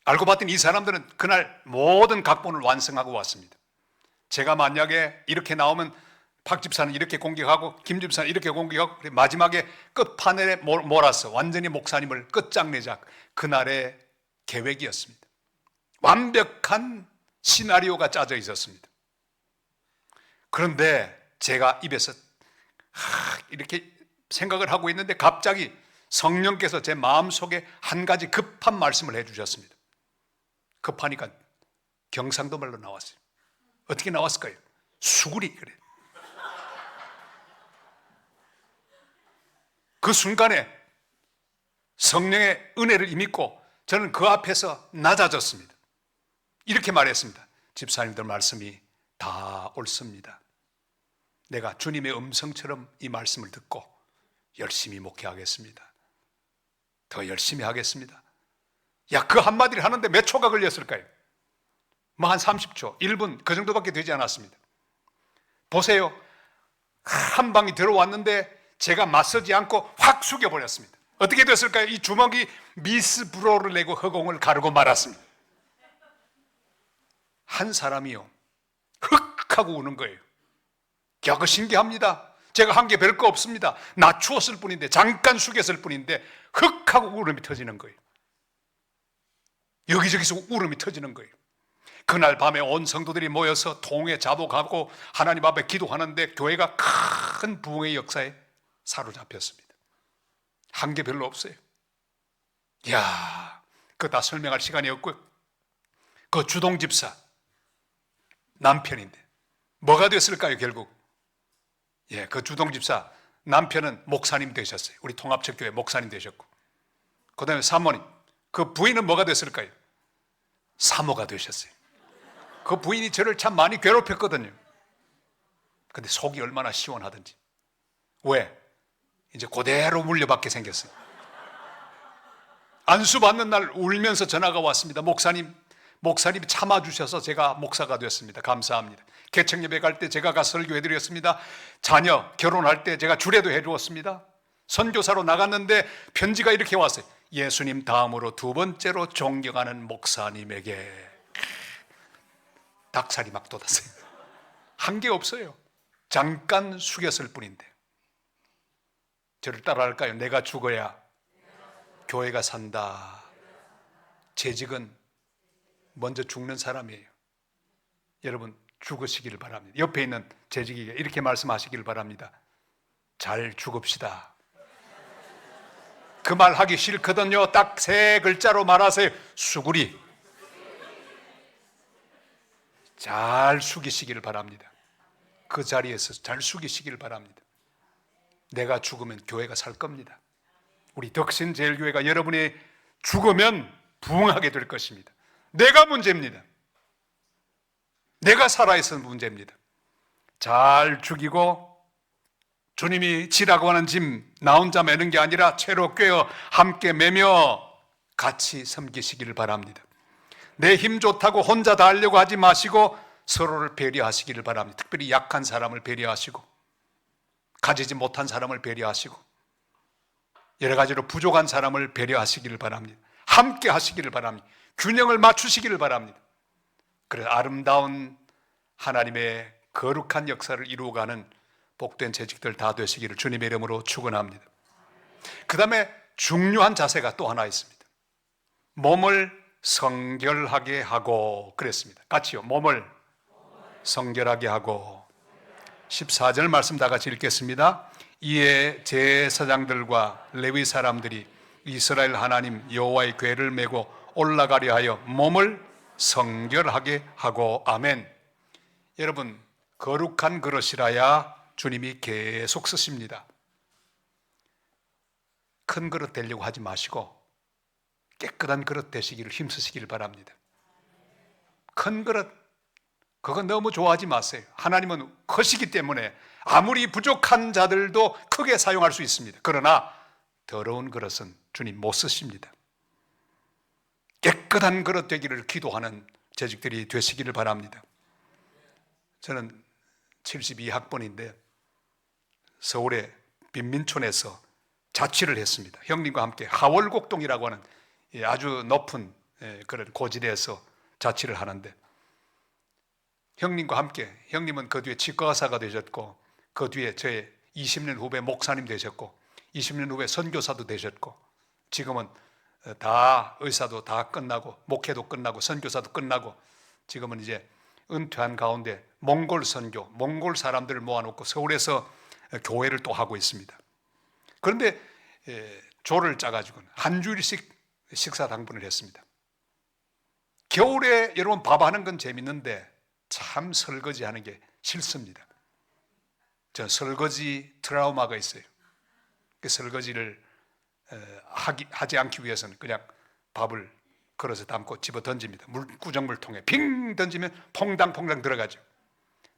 알고 봤더니 이 사람들은 그날 모든 각본을 완성하고 왔습니다. 제가 만약에 이렇게 나오면 박 집사는 이렇게 공격하고 김 집사는 이렇게 공격하고 마지막에 끝판에 몰아서 완전히 목사님을 끝장내자, 그날의 계획이었습니다. 완벽한 시나리오가 짜져 있었습니다. 그런데 제가 입에서 이렇게 생각을 하고 있는데 갑자기 성령께서 제 마음속에 한 가지 급한 말씀을 해주셨습니다. 급하니까 경상도 말로 나왔어요. 어떻게 나왔을까요? 수구리. 그래. 그 순간에 성령의 은혜를 임입고 저는 그 앞에서 낮아졌습니다. 이렇게 말했습니다. 집사님들 말씀이 다 옳습니다. 내가 주님의 음성처럼 이 말씀을 듣고 열심히 목회하겠습니다. 더 열심히 하겠습니다. 야, 그 한마디를 하는데 몇 초가 걸렸을까요? 한 30초, 1분 그 정도밖에 되지 않았습니다. 보세요. 한 방이 들어왔는데 제가 맞서지 않고 확 숙여버렸습니다. 어떻게 됐을까요? 이 주먹이 미스 브로를 내고 허공을 가르고 말았습니다. 한 사람이요, 흑 하고 우는 거예요. 야, 그 신기합니다. 제가 한 게 별거 없습니다. 낮추었을 뿐인데, 잠깐 숙였을 뿐인데 흑 하고 울음이 터지는 거예요. 여기저기서 울음이 터지는 거예요. 그날 밤에 온 성도들이 모여서 통에 자독하고 하나님 앞에 기도하는데 교회가 큰 부흥의 역사에 사로잡혔습니다. 한 게 별로 없어요. 이야, 그거 다 설명할 시간이 없고요. 그 주동 집사 남편인데 뭐가 됐을까요? 결국 그 주동 집사 남편은 목사님 되셨어요. 우리 통합책교회 목사님 되셨고, 그 다음에 사모님, 그 부인은 뭐가 됐을까요? 사모가 되셨어요. 그 부인이 저를 참 많이 괴롭혔거든요. 근데 속이 얼마나 시원하든지. 왜? 이제 그대로 물려받게 생겼어요. 안수 받는 날 울면서 전화가 왔습니다. 목사님이 참아주셔서 제가 목사가 됐습니다. 감사합니다. 개척 예배 갈 때 제가 가서 설교해 드렸습니다. 자녀 결혼할 때 제가 주례도 해 주었습니다. 선교사로 나갔는데 편지가 이렇게 왔어요. 예수님 다음으로 두 번째로 존경하는 목사님에게. 닭살이 막 돋았어요. 한 게 없어요. 잠깐 숙였을 뿐인데. 저를 따라할까요? 내가 죽어야 교회가 산다. 재직은 먼저 죽는 사람이에요. 여러분 죽으시기를 바랍니다. 옆에 있는 재직에게 이렇게 말씀하시기를 바랍니다. 잘 죽읍시다. 그 말 하기 싫거든요. 딱 3글자로 말하세요. 수구리. 잘 숙이시기를 바랍니다. 그 자리에서 잘 숙이시기를 바랍니다. 내가 죽으면 교회가 살 겁니다. 우리 덕신제일교회가 여러분이 죽으면 부흥하게 될 것입니다. 내가 문제입니다. 내가 살아있어서 문제입니다. 잘 죽이고 주님이 지라고 하는 짐 나 혼자 매는 게 아니라 채로 꿰어 함께 매며 같이 섬기시기를 바랍니다. 내 힘 좋다고 혼자 다 하려고 하지 마시고 서로를 배려하시기를 바랍니다. 특별히 약한 사람을 배려하시고 가지지 못한 사람을 배려하시고 여러 가지로 부족한 사람을 배려하시기를 바랍니다. 함께 하시기를 바랍니다. 균형을 맞추시기를 바랍니다. 그래서 아름다운 하나님의 거룩한 역사를 이루어가는 복된 재직들 다 되시기를 주님의 이름으로 축원합니다. 그 다음에 중요한 자세가 또 하나 있습니다. 몸을 성결하게 하고 그랬습니다. 같이요. 몸을 성결하게 하고. 14절 말씀 다 같이 읽겠습니다. 이에 제사장들과 레위 사람들이 이스라엘 하나님 여호와의 궤를 메고 올라가려 하여 몸을 성결하게 하고. 아멘. 여러분 거룩한 그릇이라야 주님이 계속 쓰십니다. 큰 그릇 되려고 하지 마시고 깨끗한 그릇 되시기를 힘쓰시기를 바랍니다. 큰 그릇 그건 너무 좋아하지 마세요. 하나님은 크시기 때문에 아무리 부족한 자들도 크게 사용할 수 있습니다. 그러나 더러운 그릇은 주님 못 쓰십니다. 깨끗한 그릇 되기를 기도하는 재직들이 되시기를 바랍니다. 저는 72학번인데 서울의 빈민촌에서 자취를 했습니다. 형님과 함께 하월곡동이라고 하는 아주 높은 그런 고지대에서 자취를 하는데 형님과 함께, 형님은 그 뒤에 치과의사가 되셨고 그 뒤에 저의 20년 후배 목사님 되셨고 20년 후배 선교사도 되셨고 지금은 다 의사도 다 끝나고 목회도 끝나고 선교사도 끝나고 지금은 이제 은퇴한 가운데 몽골 선교, 몽골 사람들을 모아놓고 서울에서 교회를 또 하고 있습니다. 그런데 조를 짜가지고 한 주일씩 식사 당분을 했습니다. 겨울에 여러분 밥하는 건 재밌는데 참 설거지하는 게 싫습니다. 전 설거지 트라우마가 있어요. 그 설거지를 하지 않기 위해서는 그냥 밥을 그릇에 담고 집어 던집니다. 구정물통에 빙 던지면 퐁당퐁당 들어가죠.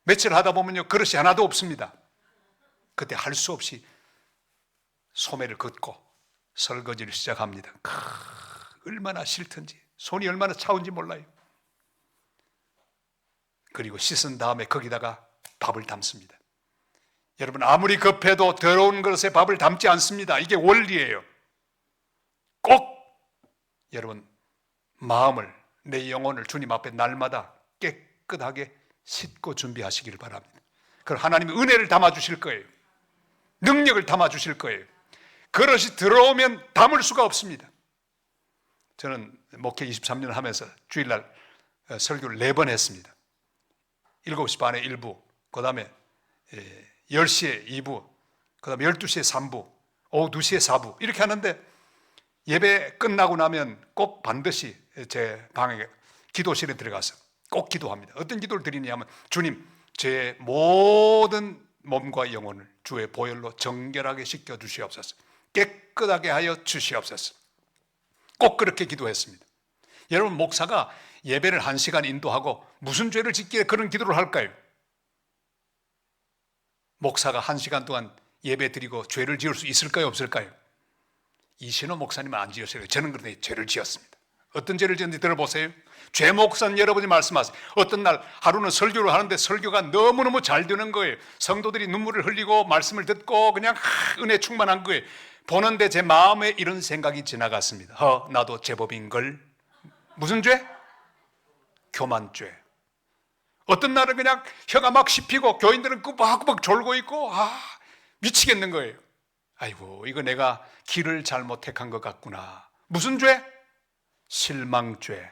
며칠 하다 보면요 그릇이 하나도 없습니다. 그때 할 수 없이 소매를 긋고 설거지를 시작합니다. 얼마나 싫던지 손이 얼마나 차운지 몰라요. 그리고 씻은 다음에 거기다가 밥을 담습니다. 여러분 아무리 급해도 더러운 그릇에 밥을 담지 않습니다. 이게 원리예요. 꼭 여러분 마음을 내 영혼을 주님 앞에 날마다 깨끗하게 씻고 준비하시기를 바랍니다. 그럼 하나님이 은혜를 담아주실 거예요. 능력을 담아주실 거예요. 그릇이 들어오면 담을 수가 없습니다. 저는 목회 23년 하면서 주일날 설교를 4번 했습니다. 7시 반에 1부, 그 다음에 10시에 2부, 그 다음에 12시에 3부, 오후 2시에 4부 이렇게 하는데 예배 끝나고 나면 꼭 반드시 제 방에 기도실에 들어가서 꼭 기도합니다. 어떤 기도를 드리냐면 주님, 제 모든 몸과 영혼을 주의 보혈로 정결하게 씻겨 주시옵소서. 깨끗하게 하여 주시옵소서. 꼭 그렇게 기도했습니다. 여러분, 목사가 예배를 1시간 인도하고 무슨 죄를 짓기에 그런 기도를 할까요? 목사가 1시간 동안 예배 드리고 죄를 지을 수 있을까요? 없을까요? 이신호 목사님은 안 지었어요. 저는 그런데 죄를 지었습니다. 어떤 죄를 지었는지 들어보세요. 죄 목사는 여러분이 말씀하세요. 어떤 날 하루는 설교를 하는데 설교가 너무너무 잘 되는 거예요. 성도들이 눈물을 흘리고 말씀을 듣고 그냥 은혜 충만한 거예요. 보는데 제 마음에 이런 생각이 지나갔습니다. 나도 제법인걸. 무슨 죄? 교만죄. 어떤 날은 그냥 혀가 막 씹히고 교인들은 꾸벅꾸벅 졸고 있고 미치겠는 거예요. 아이고, 이거 내가 길을 잘못 택한 것 같구나. 무슨 죄? 실망죄.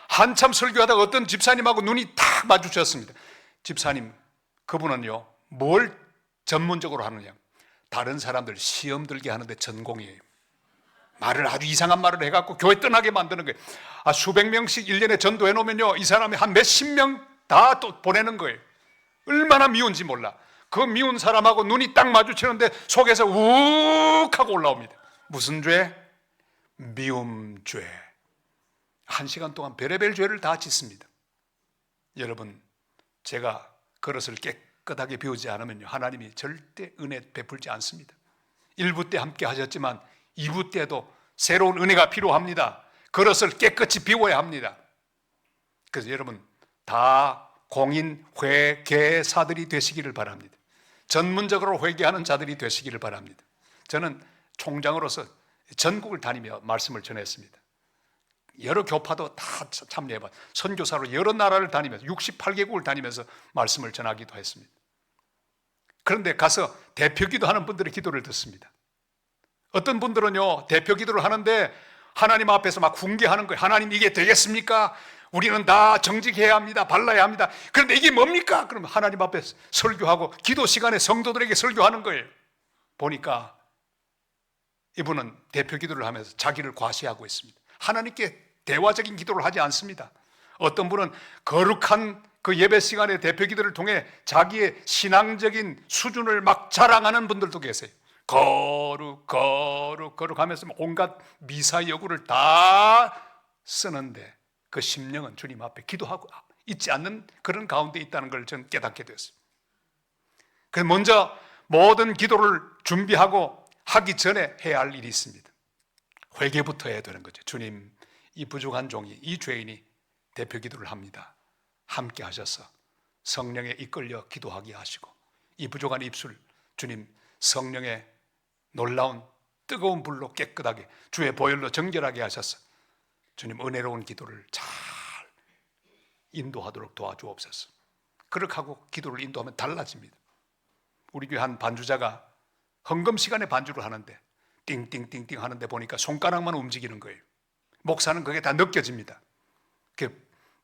한참 설교하다가 어떤 집사님하고 눈이 탁 마주쳤습니다. 집사님, 그분은요, 뭘 전문적으로 하느냐? 다른 사람들 시험 들게 하는데 전공이에요. 말을 아주 이상한 말을 해갖고 교회 떠나게 만드는 거예요. 수백 명씩 1년에 전도해 놓으면요, 이 사람이 한 몇십 명 다 또 보내는 거예요. 얼마나 미운지 몰라. 그 미운 사람하고 눈이 딱 마주치는데 속에서 욱 하고 올라옵니다. 무슨 죄? 미움죄. 1시간 동안 별의별 죄를 다 짓습니다. 여러분, 제가 그릇을 깨끗하게 비우지 않으면요, 하나님이 절대 은혜 베풀지 않습니다. 1부 때 함께 하셨지만 2부 때도 새로운 은혜가 필요합니다. 그릇을 깨끗이 비워야 합니다. 그래서 여러분, 다 공인 회계사들이 되시기를 바랍니다. 전문적으로 회개하는 자들이 되시기를 바랍니다. 저는 총장으로서 전국을 다니며 말씀을 전했습니다. 여러 교파도 다 참여해봐. 선교사로 여러 나라를 다니면서 68개국을 다니면서 말씀을 전하기도 했습니다. 그런데 가서 대표기도 하는 분들의 기도를 듣습니다. 어떤 분들은요, 대표 기도를 하는데 하나님 앞에서 막 훈계하는 거예요. 하나님, 이게 되겠습니까? 우리는 다 정직해야 합니다. 발라야 합니다. 그런데 이게 뭡니까? 그러면 하나님 앞에 설교하고 기도 시간에 성도들에게 설교하는 거예요. 보니까 이분은 대표 기도를 하면서 자기를 과시하고 있습니다. 하나님께 대화적인 기도를 하지 않습니다. 어떤 분은 거룩한 그 예배 시간에 대표 기도를 통해 자기의 신앙적인 수준을 막 자랑하는 분들도 계세요. 거룩 하면서 온갖 미사여구를 다 쓰는데 그 심령은 주님 앞에 기도하고 있지 않는 그런 가운데 있다는 걸 저는 깨닫게 되었어요. 그래서 먼저 모든 기도를 준비하고 하기 전에 해야 할 일이 있습니다. 회개부터 해야 되는 거죠. 주님, 이 부족한 종이, 이 죄인이 대표 기도를 합니다. 함께 하셔서 성령에 이끌려 기도하게 하시고, 이 부족한 입술, 주님 성령의 놀라운 뜨거운 불로 깨끗하게 주의 보혈로 정결하게 하셔서 주님 은혜로운 기도를 잘 인도하도록 도와주옵소서. 그렇게 하고 기도를 인도하면 달라집니다. 우리 교회 한 반주자가 헌금 시간에 반주를 하는데 띵띵띵띵 하는데 보니까 손가락만 움직이는 거예요. 목사는 그게 다 느껴집니다.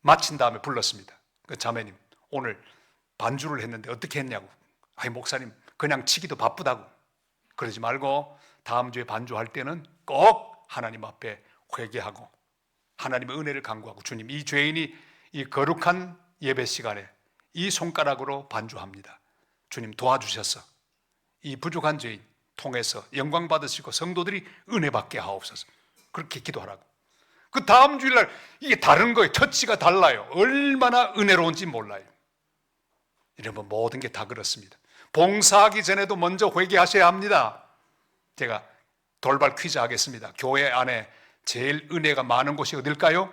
마친 다음에 불렀습니다. 그 자매님, 오늘 반주를 했는데 어떻게 했냐고. 아니, 목사님 그냥 치기도 바쁘다고. 그러지 말고 다음 주에 반주할 때는 꼭 하나님 앞에 회개하고 하나님의 은혜를 간구하고, 주님, 이 죄인이 이 거룩한 예배 시간에 이 손가락으로 반주합니다. 주님 도와주셔서 이 부족한 죄인 통해서 영광 받으시고 성도들이 은혜 받게 하옵소서. 그렇게 기도하라고. 그 다음 주일날 이게 다른 거예요. 터치가 달라요. 얼마나 은혜로운지 몰라요. 이러면 모든 게 다 그렇습니다. 봉사하기 전에도 먼저 회개하셔야 합니다. 제가 돌발 퀴즈 하겠습니다. 교회 안에 제일 은혜가 많은 곳이 어딜까요?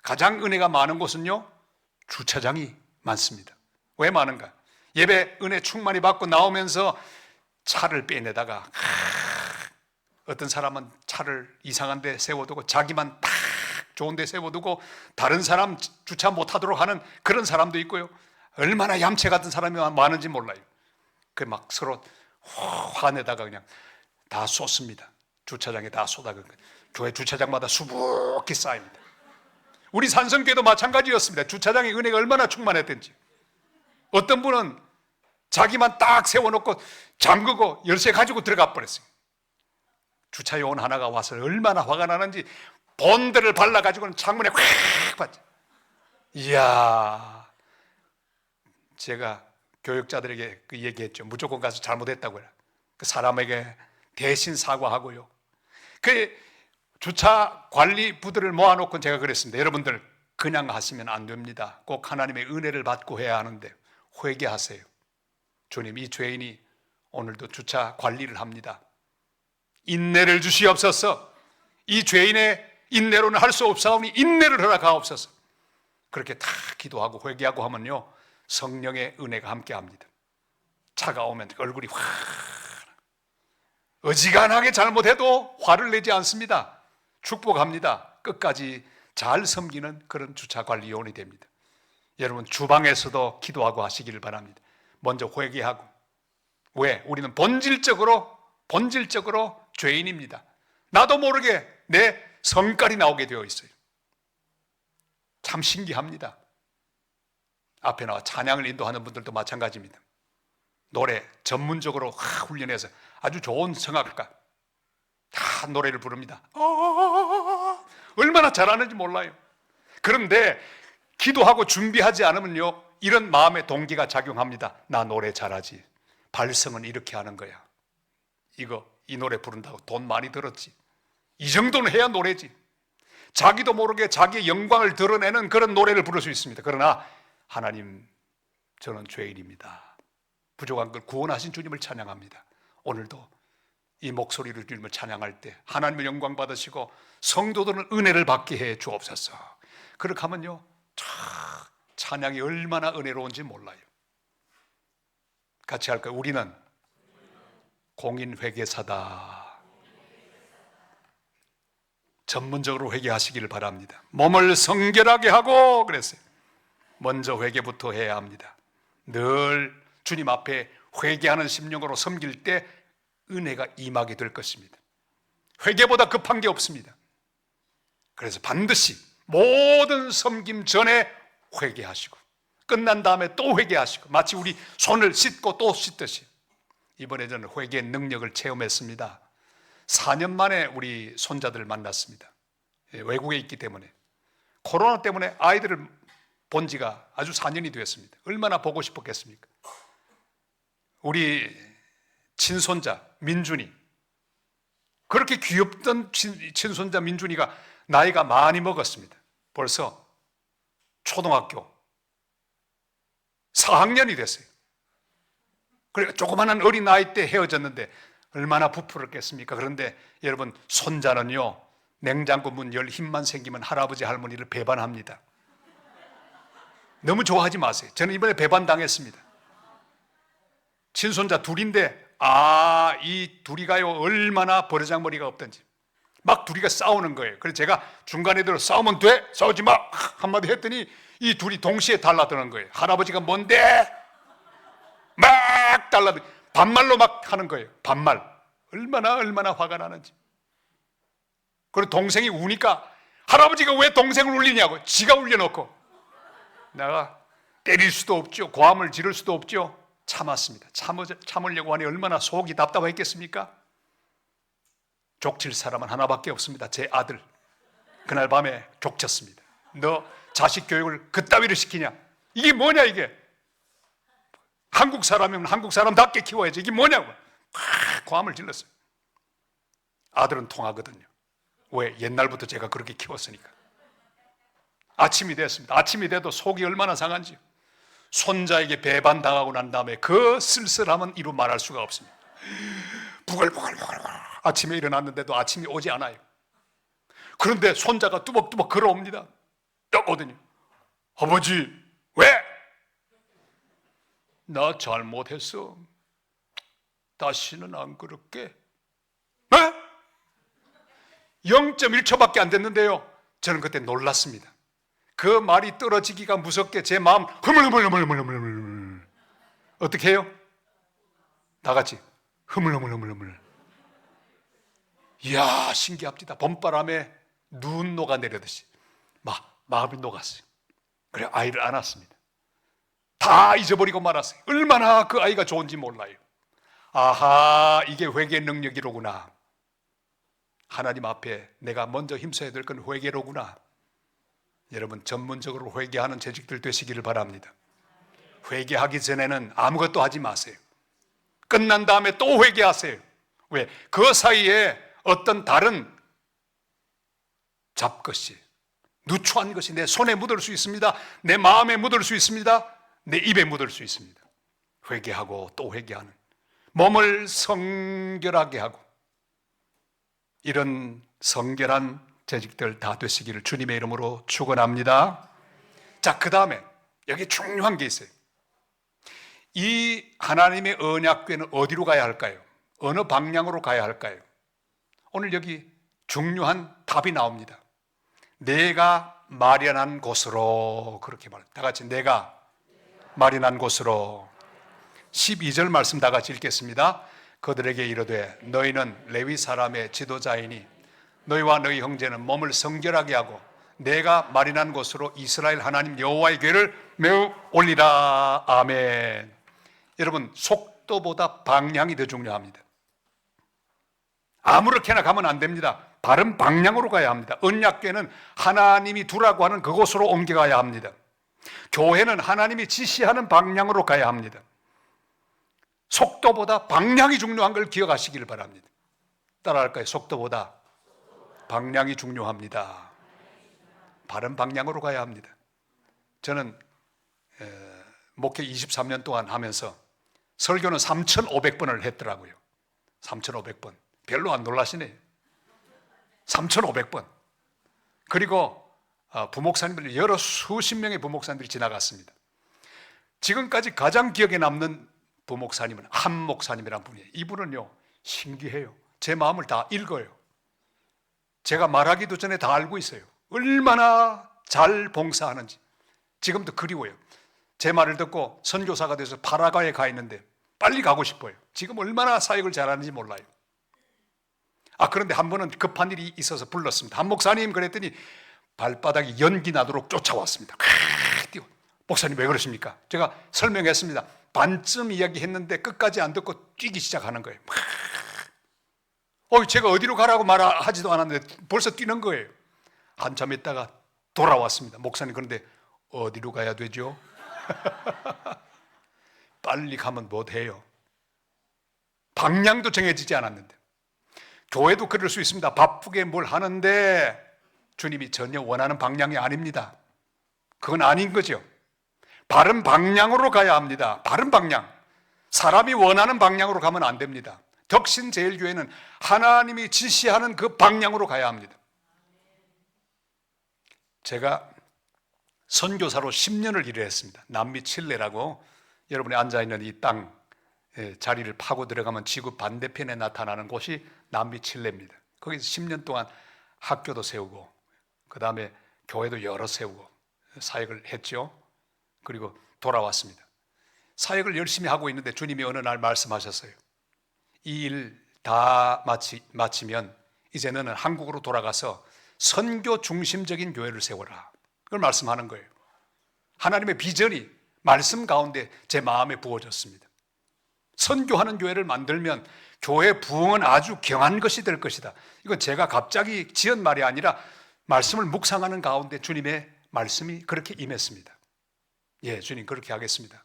가장 은혜가 많은 곳은요, 주차장이 많습니다. 왜 많은가? 예배 은혜 충만히 받고 나오면서 차를 빼내다가 어떤 사람은 차를 이상한 데 세워두고 자기만 딱 좋은 데 세워두고 다른 사람 주차 못하도록 하는 그런 사람도 있고요. 얼마나 얌체 같은 사람이 많은지 몰라요. 그 막 서로 화내다가 그냥 다 쏟습니다. 주차장에 다 쏟아가 교회 주차장마다 수북히 쌓입니다. 우리 산성교회도 마찬가지였습니다. 주차장에 은혜가 얼마나 충만했던지. 어떤 분은 자기만 딱 세워놓고 잠그고 열쇠 가지고 들어가 버렸어요. 주차 요원 하나가 와서 얼마나 화가 나는지 본드를 발라가지고는 창문에 확 받죠. 이야, 제가 교육자들에게 그 얘기했죠. 무조건 가서 잘못했다고요. 그 사람에게 대신 사과하고요. 그 주차 관리부들을 모아놓고 제가 그랬습니다. 여러분들 그냥 하시면 안 됩니다. 꼭 하나님의 은혜를 받고 해야 하는데 회개하세요. 주님, 이 죄인이 오늘도 주차 관리를 합니다. 인내를 주시옵소서. 이 죄인의 인내로는 할 수 없사오니 인내를 허락하옵소서. 그렇게 다 기도하고 회개하고 하면요, 성령의 은혜가 함께합니다. 차가 오면 얼굴이 확, 어지간하게 잘못해도 화를 내지 않습니다. 축복합니다. 끝까지 잘 섬기는 그런 주차관리요원이 됩니다. 여러분, 주방에서도 기도하고 하시기를 바랍니다. 먼저 회개하고. 왜? 우리는 본질적으로 죄인입니다. 나도 모르게 내 성깔이 나오게 되어 있어요. 참 신기합니다. 앞에 나와 찬양을 인도하는 분들도 마찬가지입니다. 노래 전문적으로 훈련해서 아주 좋은 성악가 다 노래를 부릅니다. 얼마나 잘하는지 몰라요. 그런데 기도하고 준비하지 않으면요, 이런 마음의 동기가 작용합니다. 나 노래 잘하지. 발성은 이렇게 하는 거야. 이 노래 부른다고 돈 많이 들었지. 이 정도는 해야 노래지. 자기도 모르게 자기의 영광을 드러내는 그런 노래를 부를 수 있습니다. 그러나 하나님, 저는 죄인입니다. 부족한 걸 구원하신 주님을 찬양합니다. 오늘도 이 목소리로 주님을 찬양할 때 하나님의 영광 받으시고 성도들은 은혜를 받게 해 주옵소서. 그렇게 하면요, 찬양이 얼마나 은혜로운지 몰라요. 같이 할까요? 우리는 공인회계사다. 전문적으로 회개하시기를 바랍니다. 몸을 성결하게 하고 그랬어요. 먼저 회개부터 해야 합니다. 늘 주님 앞에 회개하는 심령으로 섬길 때 은혜가 임하게 될 것입니다. 회개보다 급한 게 없습니다. 그래서 반드시 모든 섬김 전에 회개하시고 끝난 다음에 또 회개하시고, 마치 우리 손을 씻고 또 씻듯이. 이번에 저는 회개의 능력을 체험했습니다. 4년 만에 우리 손자들을 만났습니다. 외국에 있기 때문에. 코로나 때문에 아이들을 본 지가 아주 4년이 되었습니다. 얼마나 보고 싶었겠습니까? 우리 친손자 민준이, 그렇게 귀엽던 친손자 민준이가 나이가 많이 먹었습니다. 벌써 초등학교 4학년이 됐어요. 그러니까 조그마한 어린 나이 때 헤어졌는데 얼마나 부풀었겠습니까? 그런데 여러분, 손자는요, 냉장고 문 열 힘만 생기면 할아버지 할머니를 배반합니다. 너무 좋아하지 마세요. 저는 이번에 배반당했습니다. 친손자 둘인데 이 둘이가요, 얼마나 버르장머리가 없던지 막 둘이가 싸우는 거예요. 그래서 제가 중간에 들어 싸우면 돼? 싸우지 마! 한마디 했더니 이 둘이 동시에 달라드는 거예요. 할아버지가 뭔데? 막 달라드, 반말로 막 하는 거예요. 반말. 얼마나 화가 나는지. 그리고 동생이 우니까 할아버지가 왜 동생을 울리냐고 지가 울려놓고, 내가 때릴 수도 없죠. 고함을 지를 수도 없죠. 참았습니다. 참으려고 하니 얼마나 속이 답답했겠습니까? 족칠 사람은 하나밖에 없습니다. 제 아들. 그날 밤에 족쳤습니다. 너 자식 교육을 그따위로 시키냐? 이게 뭐냐 이게? 한국 사람이면 한국 사람답게 키워야지. 이게 뭐냐고 고함을 질렀어요. 아들은 통하거든요. 왜? 옛날부터 제가 그렇게 키웠으니까. 아침이 됐습니다. 아침이 돼도 속이 얼마나 상한지. 손자에게 배반당하고 난 다음에 그 쓸쓸함은 이루 말할 수가 없습니다. 부글부글 아침에 일어났는데도 아침이 오지 않아요. 그런데 손자가 뚜벅뚜벅 걸어옵니다. 오더니, 아버지 왜? 나 잘못했어. 다시는 안 그럴게. 네? 0.1초밖에 안 됐는데요, 저는 그때 놀랐습니다. 그 말이 떨어지기가 무섭게 제 마음 흐물흐물흐물흐물흐물. 어떻게 해요? 다 같이 흐물흐물흐물흐물. 이야, 신기합니다. 봄바람에 눈 녹아내리듯이 막 마음이 녹았어요. 그래 아이를 안았습니다. 다 잊어버리고 말았어요. 얼마나 그 아이가 좋은지 몰라요. 아하, 이게 회개 능력이로구나. 하나님 앞에 내가 먼저 힘써야 될 건 회개로구나. 여러분 전문적으로 회개하는 재직들 되시기를 바랍니다. 회개하기 전에는 아무것도 하지 마세요. 끝난 다음에 또 회개하세요. 왜? 그 사이에 어떤 다른 잡것이, 누추한 것이 내 손에 묻을 수 있습니다. 내 마음에 묻을 수 있습니다. 내 입에 묻을 수 있습니다. 회개하고 또 회개하는, 몸을 성결하게 하고, 이런 성결한 재직들 다 되시기를 주님의 이름으로 축원합니다. 자, 그 다음에 여기 중요한 게 있어요. 이 하나님의 언약궤는 어디로 가야 할까요? 어느 방향으로 가야 할까요? 오늘 여기 중요한 답이 나옵니다. 내가 마련한 곳으로, 그렇게 말해요. 다 같이 내가 마련한 곳으로. 12절 말씀 다 같이 읽겠습니다. 그들에게 이르되 너희는 레위 사람의 지도자이니 너희와 너희 형제는 몸을 성결하게 하고 내가 마련한 곳으로 이스라엘 하나님 여호와의 궤를 매우 올리라. 아멘. 여러분, 속도보다 방향이 더 중요합니다. 아무렇게나 가면 안 됩니다. 바른 방향으로 가야 합니다. 언약궤는 하나님이 두라고 하는 그곳으로 옮겨가야 합니다. 교회는 하나님이 지시하는 방향으로 가야 합니다. 속도보다 방향이 중요한 걸 기억하시길 바랍니다. 따라할까요? 속도보다 방향이 중요합니다. 바른 방향으로 가야 합니다. 저는 목회 23년 동안 하면서 설교는 3,500번을 했더라고요. 3,500번. 별로 안 놀라시네요. 3,500번. 그리고 부목사님들, 여러 수십 명의 부목사님들이 지나갔습니다. 지금까지 가장 기억에 남는 부목사님은 한 목사님이란 분이에요. 이분은요, 신기해요. 제 마음을 다 읽어요. 제가 말하기도 전에 다 알고 있어요. 얼마나 잘 봉사하는지. 지금도 그리워요. 제 말을 듣고 선교사가 돼서 파라과이에 가 있는데 빨리 가고 싶어요. 지금 얼마나 사역을 잘하는지 몰라요. 그런데 한 번은 급한 일이 있어서 불렀습니다. 한 목사님, 그랬더니 발바닥이 연기 나도록 쫓아왔습니다. 뛰어. 목사님 왜 그러십니까? 제가 설명했습니다. 반쯤 이야기했는데 끝까지 안 듣고 뛰기 시작하는 거예요. 제가 어디로 가라고 말하지도 않았는데 벌써 뛰는 거예요. 한참 있다가 돌아왔습니다. 목사님, 그런데 어디로 가야 되죠? 빨리 가면 못 해요. 방향도 정해지지 않았는데. 교회도 그럴 수 있습니다. 바쁘게 뭘 하는데 주님이 전혀 원하는 방향이 아닙니다. 그건 아닌 거죠. 바른 방향으로 가야 합니다. 바른 방향. 사람이 원하는 방향으로 가면 안 됩니다. 덕신제일교회는 하나님이 지시하는 그 방향으로 가야 합니다. 제가 선교사로 10년을 일을 했습니다. 남미 칠레라고, 여러분이 앉아있는 이 땅 자리를 파고 들어가면 지구 반대편에 나타나는 곳이 남미 칠레입니다. 거기서 10년 동안 학교도 세우고 그 다음에 교회도 여러 세우고 사역을 했죠. 그리고 돌아왔습니다. 사역을 열심히 하고 있는데 주님이 어느 날 말씀하셨어요. 이 일 다 마치면 이제 너는 한국으로 돌아가서 선교 중심적인 교회를 세워라. 그걸 말씀하는 거예요. 하나님의 비전이 말씀 가운데 제 마음에 부어졌습니다. 선교하는 교회를 만들면 교회 부흥은 아주 경한 것이 될 것이다. 이건 제가 갑자기 지은 말이 아니라 말씀을 묵상하는 가운데 주님의 말씀이 그렇게 임했습니다. 예, 주님 그렇게 하겠습니다.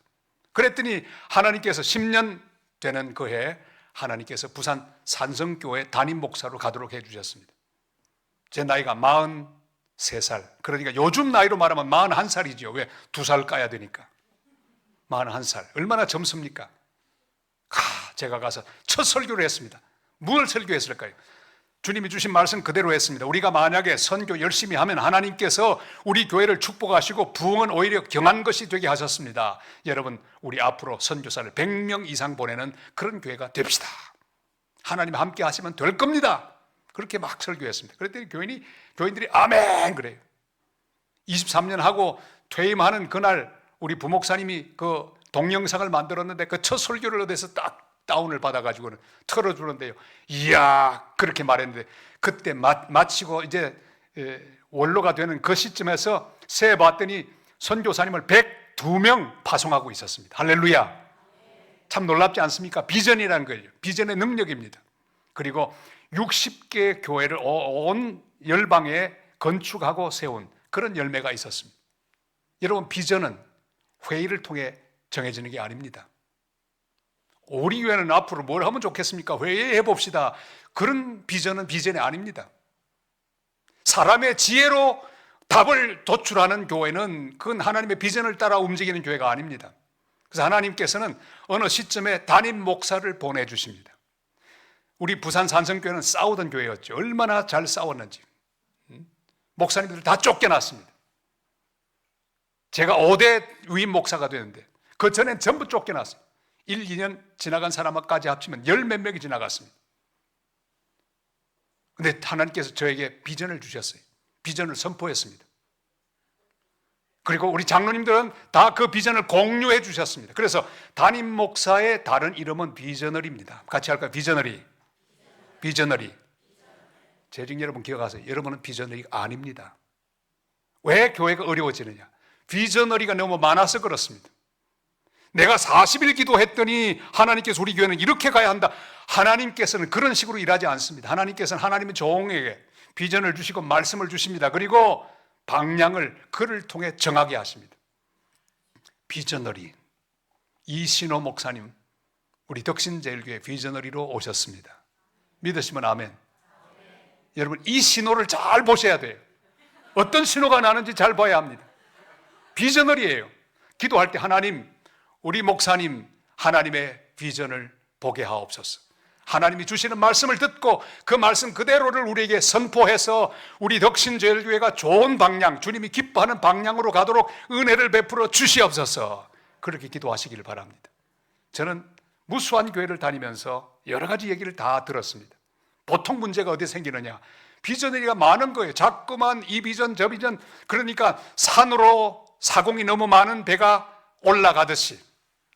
그랬더니 하나님께서 10년 되는 그해 하나님께서 부산 산성교회 담임 목사로 가도록 해주셨습니다. 제 나이가 43살, 그러니까 요즘 나이로 말하면 41살이죠. 왜? 2살 까야 되니까. 41살. 얼마나 젊습니까? 제가 가서 첫 설교를 했습니다. 뭘 설교했을까요? 주님이 주신 말씀 그대로 했습니다. 우리가 만약에 선교 열심히 하면 하나님께서 우리 교회를 축복하시고 부흥은 오히려 경한 것이 되게 하셨습니다. 여러분, 우리 앞으로 선교사를 100명 이상 보내는 그런 교회가 됩시다. 하나님 함께 하시면 될 겁니다. 그렇게 막 설교했습니다. 그랬더니 교인들이 아멘 그래요. 23년 하고 퇴임하는 그날 우리 부목사님이 그 동영상을 만들었는데 그 첫 설교를 어디서 딱 다운을 받아가지고는 틀어주는데요. 이야, 그렇게 말했는데 그때 마치고 이제 원로가 되는 그 시점에서 세 봤더니 선교사님을 102명 파송하고 있었습니다. 할렐루야. 참 놀랍지 않습니까? 비전이라는 거예요. 비전의 능력입니다. 그리고 60개 교회를 온 열방에 건축하고 세운 그런 열매가 있었습니다. 여러분, 비전은 회의를 통해 정해지는 게 아닙니다. 우리 교회는 앞으로 뭘 하면 좋겠습니까? 회의해 봅시다. 그런 비전은 비전이 아닙니다. 사람의 지혜로 답을 도출하는 교회는 그건 하나님의 비전을 따라 움직이는 교회가 아닙니다. 그래서 하나님께서는 어느 시점에 담임 목사를 보내주십니다. 우리 부산 산성교회는 싸우던 교회였죠. 얼마나 잘 싸웠는지. 목사님들 다 쫓겨났습니다. 제가 5대 위임 목사가 되는데 그 전엔 전부 쫓겨났어요. 1, 2년 지나간 사람까지 합치면 10몇 명이 지나갔습니다. 그런데 하나님께서 저에게 비전을 주셨어요. 비전을 선포했습니다. 그리고 우리 장로님들은 다 그 비전을 공유해 주셨습니다. 그래서 담임 목사의 다른 이름은 비저너리입니다. 같이 할까요? 비저너리. 비저너리. 재직 여러분 기억하세요. 여러분은 비저너리가 아닙니다. 왜 교회가 어려워지느냐? 비저너리가 너무 많아서 그렇습니다. 내가 40일 기도했더니 하나님께서 우리 교회는 이렇게 가야 한다. 하나님께서는 그런 식으로 일하지 않습니다. 하나님께서는 하나님의 종에게 비전을 주시고 말씀을 주십니다. 그리고 방향을 그를 통해 정하게 하십니다. 비저너리. 이신호 목사님, 우리 덕신제일교회 비저너리로 오셨습니다. 믿으시면 아멘. 여러분, 이 신호를 잘 보셔야 돼요. 어떤 신호가 나는지 잘 봐야 합니다. 비저너리예요. 기도할 때 하나님, 우리 목사님 하나님의 비전을 보게 하옵소서. 하나님이 주시는 말씀을 듣고 그 말씀 그대로를 우리에게 선포해서 우리 덕신제일교회가 좋은 방향, 주님이 기뻐하는 방향으로 가도록 은혜를 베풀어 주시옵소서. 그렇게 기도하시기를 바랍니다. 저는 무수한 교회를 다니면서 여러 가지 얘기를 다 들었습니다. 보통 문제가 어디에 생기느냐? 비전너리가 많은 거예요. 자꾸만 이 비전 저 비전. 그러니까 산으로 사공이 너무 많은 배가 올라가듯이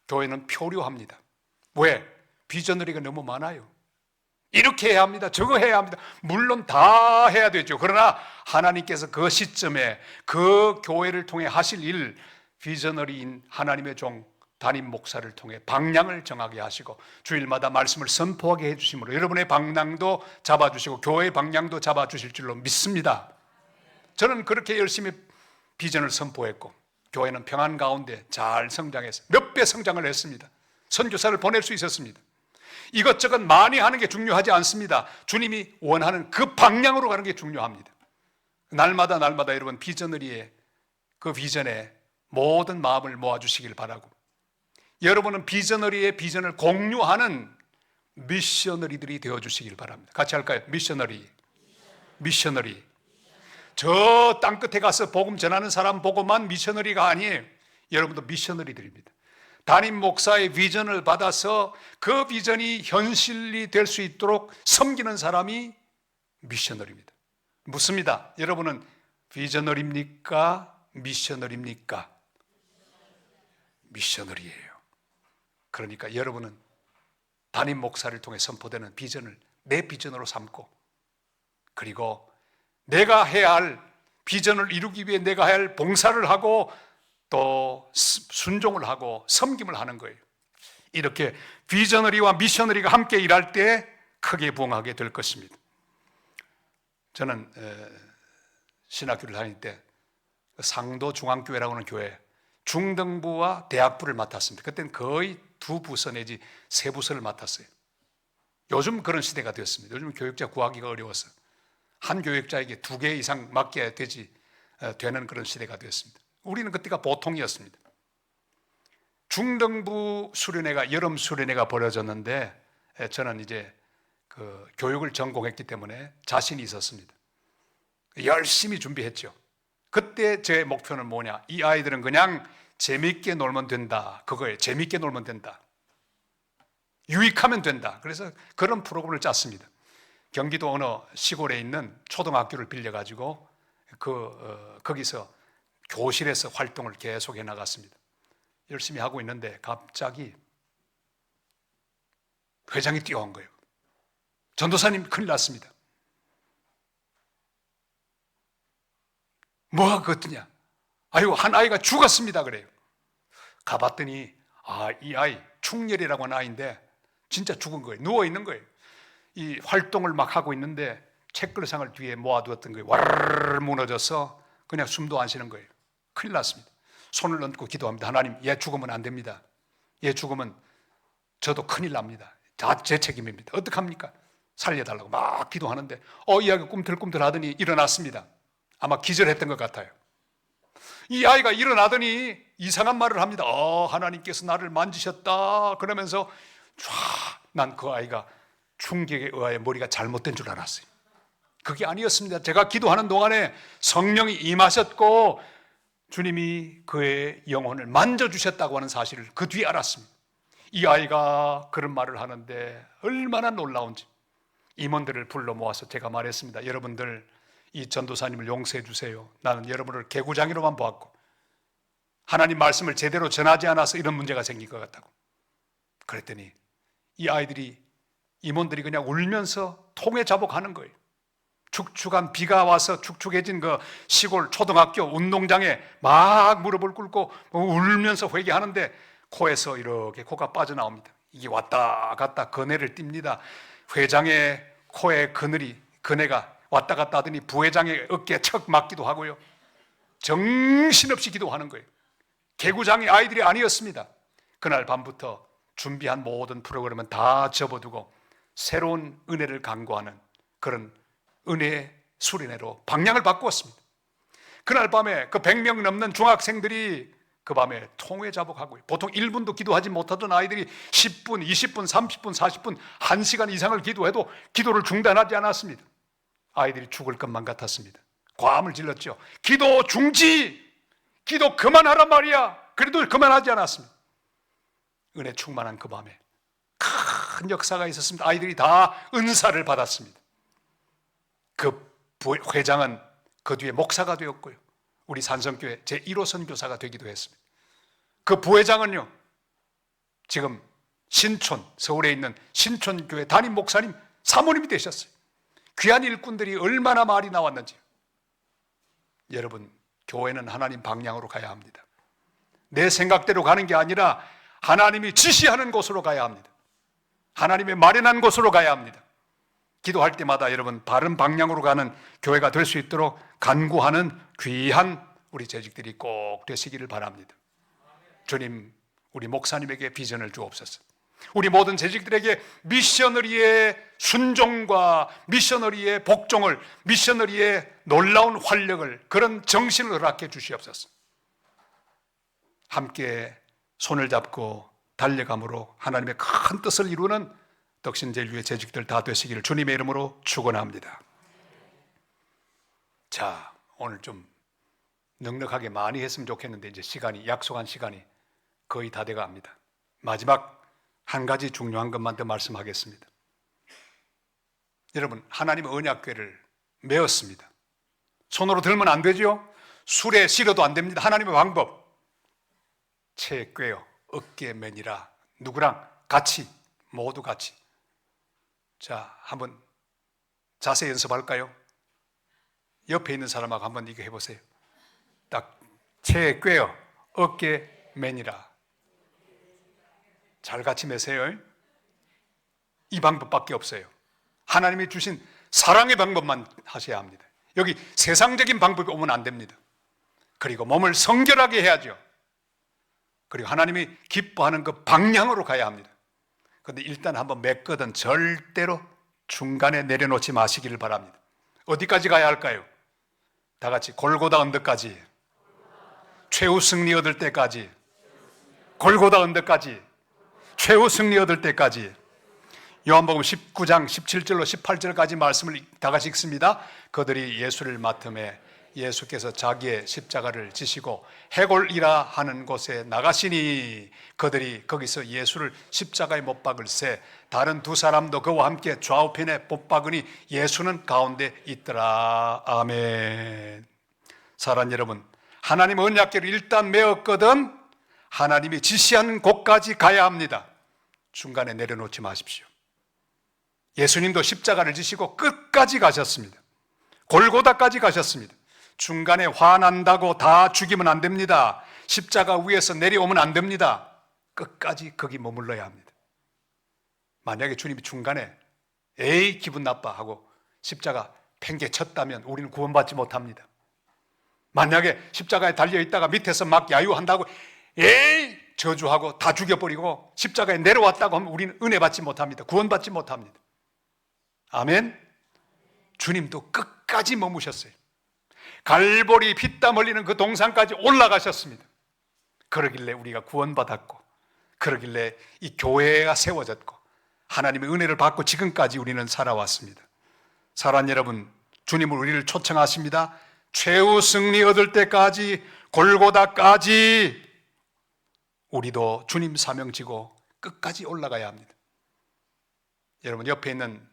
교회는 표류합니다. 왜? 비전너리가 너무 많아요. 이렇게 해야 합니다. 저거 해야 합니다. 물론 다 해야 되죠. 그러나 하나님께서 그 시점에 그 교회를 통해 하실 일, 비전너리인 하나님의 종 담임 목사를 통해 방향을 정하게 하시고 주일마다 말씀을 선포하게 해주심으로 여러분의 방향도 잡아주시고 교회의 방향도 잡아주실 줄로 믿습니다. 저는 그렇게 열심히 비전을 선포했고 교회는 평안 가운데 잘 성장해서 몇 배 성장을 했습니다. 선교사를 보낼 수 있었습니다. 이것저것 많이 하는 게 중요하지 않습니다. 주님이 원하는 그 방향으로 가는 게 중요합니다. 날마다 여러분 비전너리의 그 비전에 모든 마음을 모아주시길 바라고, 여러분은 비전너리의 비전을 공유하는 미셔너리들이 되어주시길 바랍니다. 같이 할까요? 미셔너리. 저 땅끝에 가서 복음 전하는 사람 보고만 미셔너리가 아니에요. 여러분도 미셔너리들입니다. 담임 목사의 비전을 받아서 그 비전이 현실이 될 수 있도록 섬기는 사람이 미셔너리입니다. 묻습니다. 여러분은 비저너리입니까? 미셔너리입니까? 미셔너리예요. 그러니까 여러분은 담임 목사를 통해 선포되는 비전을 내 비전으로 삼고, 그리고 내가 해야 할 비전을 이루기 위해 내가 해야 할 봉사를 하고 또 순종을 하고 섬김을 하는 거예요. 이렇게 비저너리와 미셔너리가 함께 일할 때 크게 부흥하게 될 것입니다. 저는 신학교를 다닐 때 상도 중앙교회라고 하는 교회 중등부와 대학부를 맡았습니다. 그때는 거의 2부서 내지 3부서를 맡았어요. 요즘 그런 시대가 되었습니다. 요즘 교육자 구하기가 어려워서 한 교육자에게 2개 이상 맡겨야 되는 그런 시대가 되었습니다. 우리는 그때가 보통이었습니다. 중등부 수련회가 여름 수련회가 벌어졌는데 저는 이제 그 교육을 전공했기 때문에 자신이 있었습니다. 열심히 준비했죠. 그때 제 목표는 뭐냐? 이 아이들은 그냥 재미있게 놀면 된다. 그거예요. 재미있게 놀면 된다. 유익하면 된다. 그래서 그런 프로그램을 짰습니다. 경기도 어느 시골에 있는 초등학교를 빌려가지고 거기서 교실에서 활동을 계속 해나갔습니다. 열심히 하고 있는데 갑자기 회장이 뛰어온 거예요. 전도사님 큰일 났습니다. 뭐가 그렇더냐? 아유, 한 아이가 죽었습니다 그래요. 가봤더니 이 아이 충렬이라고 하는 아이인데 진짜 죽은 거예요. 누워있는 거예요. 이 활동을 막 하고 있는데 책글상을 뒤에 모아두었던 거예요. 와르르 무너져서 그냥 숨도 안 쉬는 거예요. 큰일 났습니다. 손을 얹고 기도합니다. 하나님, 얘 죽으면 안 됩니다. 얘 죽으면 저도 큰일 납니다. 다 제 책임입니다. 어떡합니까? 살려달라고 막 기도하는데 이 아이가 꿈틀꿈틀 하더니 일어났습니다. 아마 기절했던 것 같아요. 이 아이가 일어나더니 이상한 말을 합니다. 하나님께서 나를 만지셨다 그러면서 난 그 아이가 충격에 의하여 머리가 잘못된 줄 알았어요. 그게 아니었습니다. 제가 기도하는 동안에 성령이 임하셨고 주님이 그의 영혼을 만져주셨다고 하는 사실을 그 뒤에 알았습니다. 이 아이가 그런 말을 하는데 얼마나 놀라운지 임원들을 불러 모아서 제가 말했습니다. 여러분들 이 전도사님을 용서해 주세요. 나는 여러분을 개구장이로만 보았고 하나님 말씀을 제대로 전하지 않아서 이런 문제가 생긴 것 같다고. 그랬더니 이 아이들이 임원들이 그냥 울면서 통회 자복하는 거예요. 축축한 비가 와서 축축해진 그 시골 초등학교 운동장에 막 무릎을 꿇고 울면서 회개하는데 코에서 이렇게 코가 빠져나옵니다. 이게 왔다 갔다 그네를 띱니다. 회장의 코에 그네가 왔다 갔다 하더니 부회장의 어깨에 척 맞기도 하고요. 정신없이 기도하는 거예요. 개구장이 아이들이 아니었습니다. 그날 밤부터 준비한 모든 프로그램은 다 접어두고 새로운 은혜를 강구하는 그런 은혜의 수련회로 방향을 바꾸었습니다. 그날 밤에 그 100명 넘는 중학생들이 그 밤에 통회 자복하고요. 보통 1분도 기도하지 못하던 아이들이 10분, 20분, 30분, 40분, 1시간 이상을 기도해도 기도를 중단하지 않았습니다. 아이들이 죽을 것만 같았습니다. 과음을 질렀죠. 기도 중지! 기도 그만하란 말이야! 그래도 그만하지 않았습니다. 은혜 충만한 그 밤에 큰 역사가 있었습니다. 아이들이 다 은사를 받았습니다. 그 회장은 그 뒤에 목사가 되었고요. 우리 산성교회 제1호 선교사가 되기도 했습니다. 그 부회장은요, 지금 서울에 있는 신촌교회 담임 목사님 사모님이 되셨어요. 귀한 일꾼들이 얼마나 말이 나왔는지. 여러분, 교회는 하나님 방향으로 가야 합니다. 내 생각대로 가는 게 아니라 하나님이 지시하는 곳으로 가야 합니다. 하나님의 마련한 곳으로 가야 합니다. 기도할 때마다 여러분 바른 방향으로 가는 교회가 될 수 있도록 간구하는 귀한 우리 재직들이 꼭 되시기를 바랍니다. 주님, 우리 목사님에게 비전을 주옵소서. 우리 모든 재직들에게 미셔너리의 순종과 미셔너리의 복종을, 미셔너리의 놀라운 활력을, 그런 정신을 허락해 주시옵소서. 함께 손을 잡고 달려감으로 하나님의 큰 뜻을 이루는 덕신제일교회 재직들 다 되시기를 주님의 이름으로 축원합니다. 자, 오늘 좀 넉넉하게 많이 했으면 좋겠는데 이제 약속한 시간이 거의 다 돼갑니다. 마지막 한 가지 중요한 것만 더 말씀하겠습니다. 여러분, 하나님의 언약궤를 메었습니다. 손으로 들면 안 되죠? 술에 실어도 안 됩니다. 하나님의 방법. 채에 꿰어 어깨에 매니라. 누구랑 같이, 모두 같이. 자, 한번 자세 연습할까요? 옆에 있는 사람하고 한번 이거 해보세요. 딱 채에 꿰어 어깨에 매니라. 잘 같이 매세요. 이 방법밖에 없어요. 하나님이 주신 사랑의 방법만 하셔야 합니다. 여기 세상적인 방법이 오면 안 됩니다. 그리고 몸을 성결하게 해야죠. 그리고 하나님이 기뻐하는 그 방향으로 가야 합니다. 그런데 일단 한번 맺거든 절대로 중간에 내려놓지 마시기를 바랍니다. 어디까지 가야 할까요? 다 같이 골고다 언덕까지, 최후 승리 얻을 때까지, 골고다 언덕까지, 최후 승리 얻을 때까지. 요한복음 19장 17절로 18절까지 말씀을 다 같이 읽습니다. 그들이 예수를 맡음에 예수께서 자기의 십자가를 지시고 해골이라 하는 곳에 나가시니 그들이 거기서 예수를 십자가에 못 박을새 다른 두 사람도 그와 함께 좌우편에 못 박으니 예수는 가운데 있더라. 아멘. 사랑하는 여러분, 하나님 언약궤를 일단 메었거든 하나님이 지시하는 곳까지 가야 합니다. 중간에 내려놓지 마십시오. 예수님도 십자가를 지시고 끝까지 가셨습니다. 골고다까지 가셨습니다. 중간에 화난다고 다 죽이면 안 됩니다. 십자가 위에서 내려오면 안 됩니다. 끝까지 거기 머물러야 합니다. 만약에 주님이 중간에 에이 기분 나빠 하고 십자가 팽개쳤다면 우리는 구원받지 못합니다. 만약에 십자가에 달려있다가 밑에서 막 야유한다고 에이 저주하고 다 죽여버리고 십자가에 내려왔다고 하면 우리는 은혜 받지 못합니다. 구원받지 못합니다. 아멘. 주님도 끝까지 머무셨어요. 갈보리 피땀 흘리는 그 동산까지 올라가셨습니다. 그러길래 우리가 구원받았고, 그러길래 이 교회가 세워졌고, 하나님의 은혜를 받고 지금까지 우리는 살아왔습니다. 사랑하는 여러분, 주님은 우리를 초청하십니다. 최후 승리 얻을 때까지, 골고다까지 우리도 주님 사명 지고 끝까지 올라가야 합니다. 여러분, 옆에 있는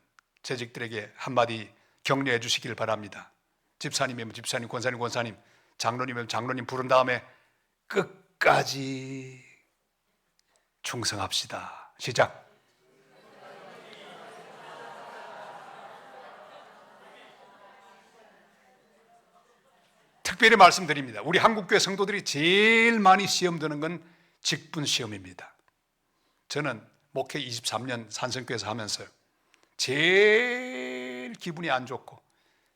재직들에게 한마디 격려해 주시길 바랍니다. 집사님이면 집사님, 권사님, 권사님, 장로님이면 장로님 부른 다음에 끝까지 충성합시다. 시작. 특별히 말씀드립니다. 우리 한국교회 성도들이 제일 많이 시험 드는 건 직분 시험입니다. 저는 목회 23년 산성교회에서 하면서요, 제일 기분이 안 좋고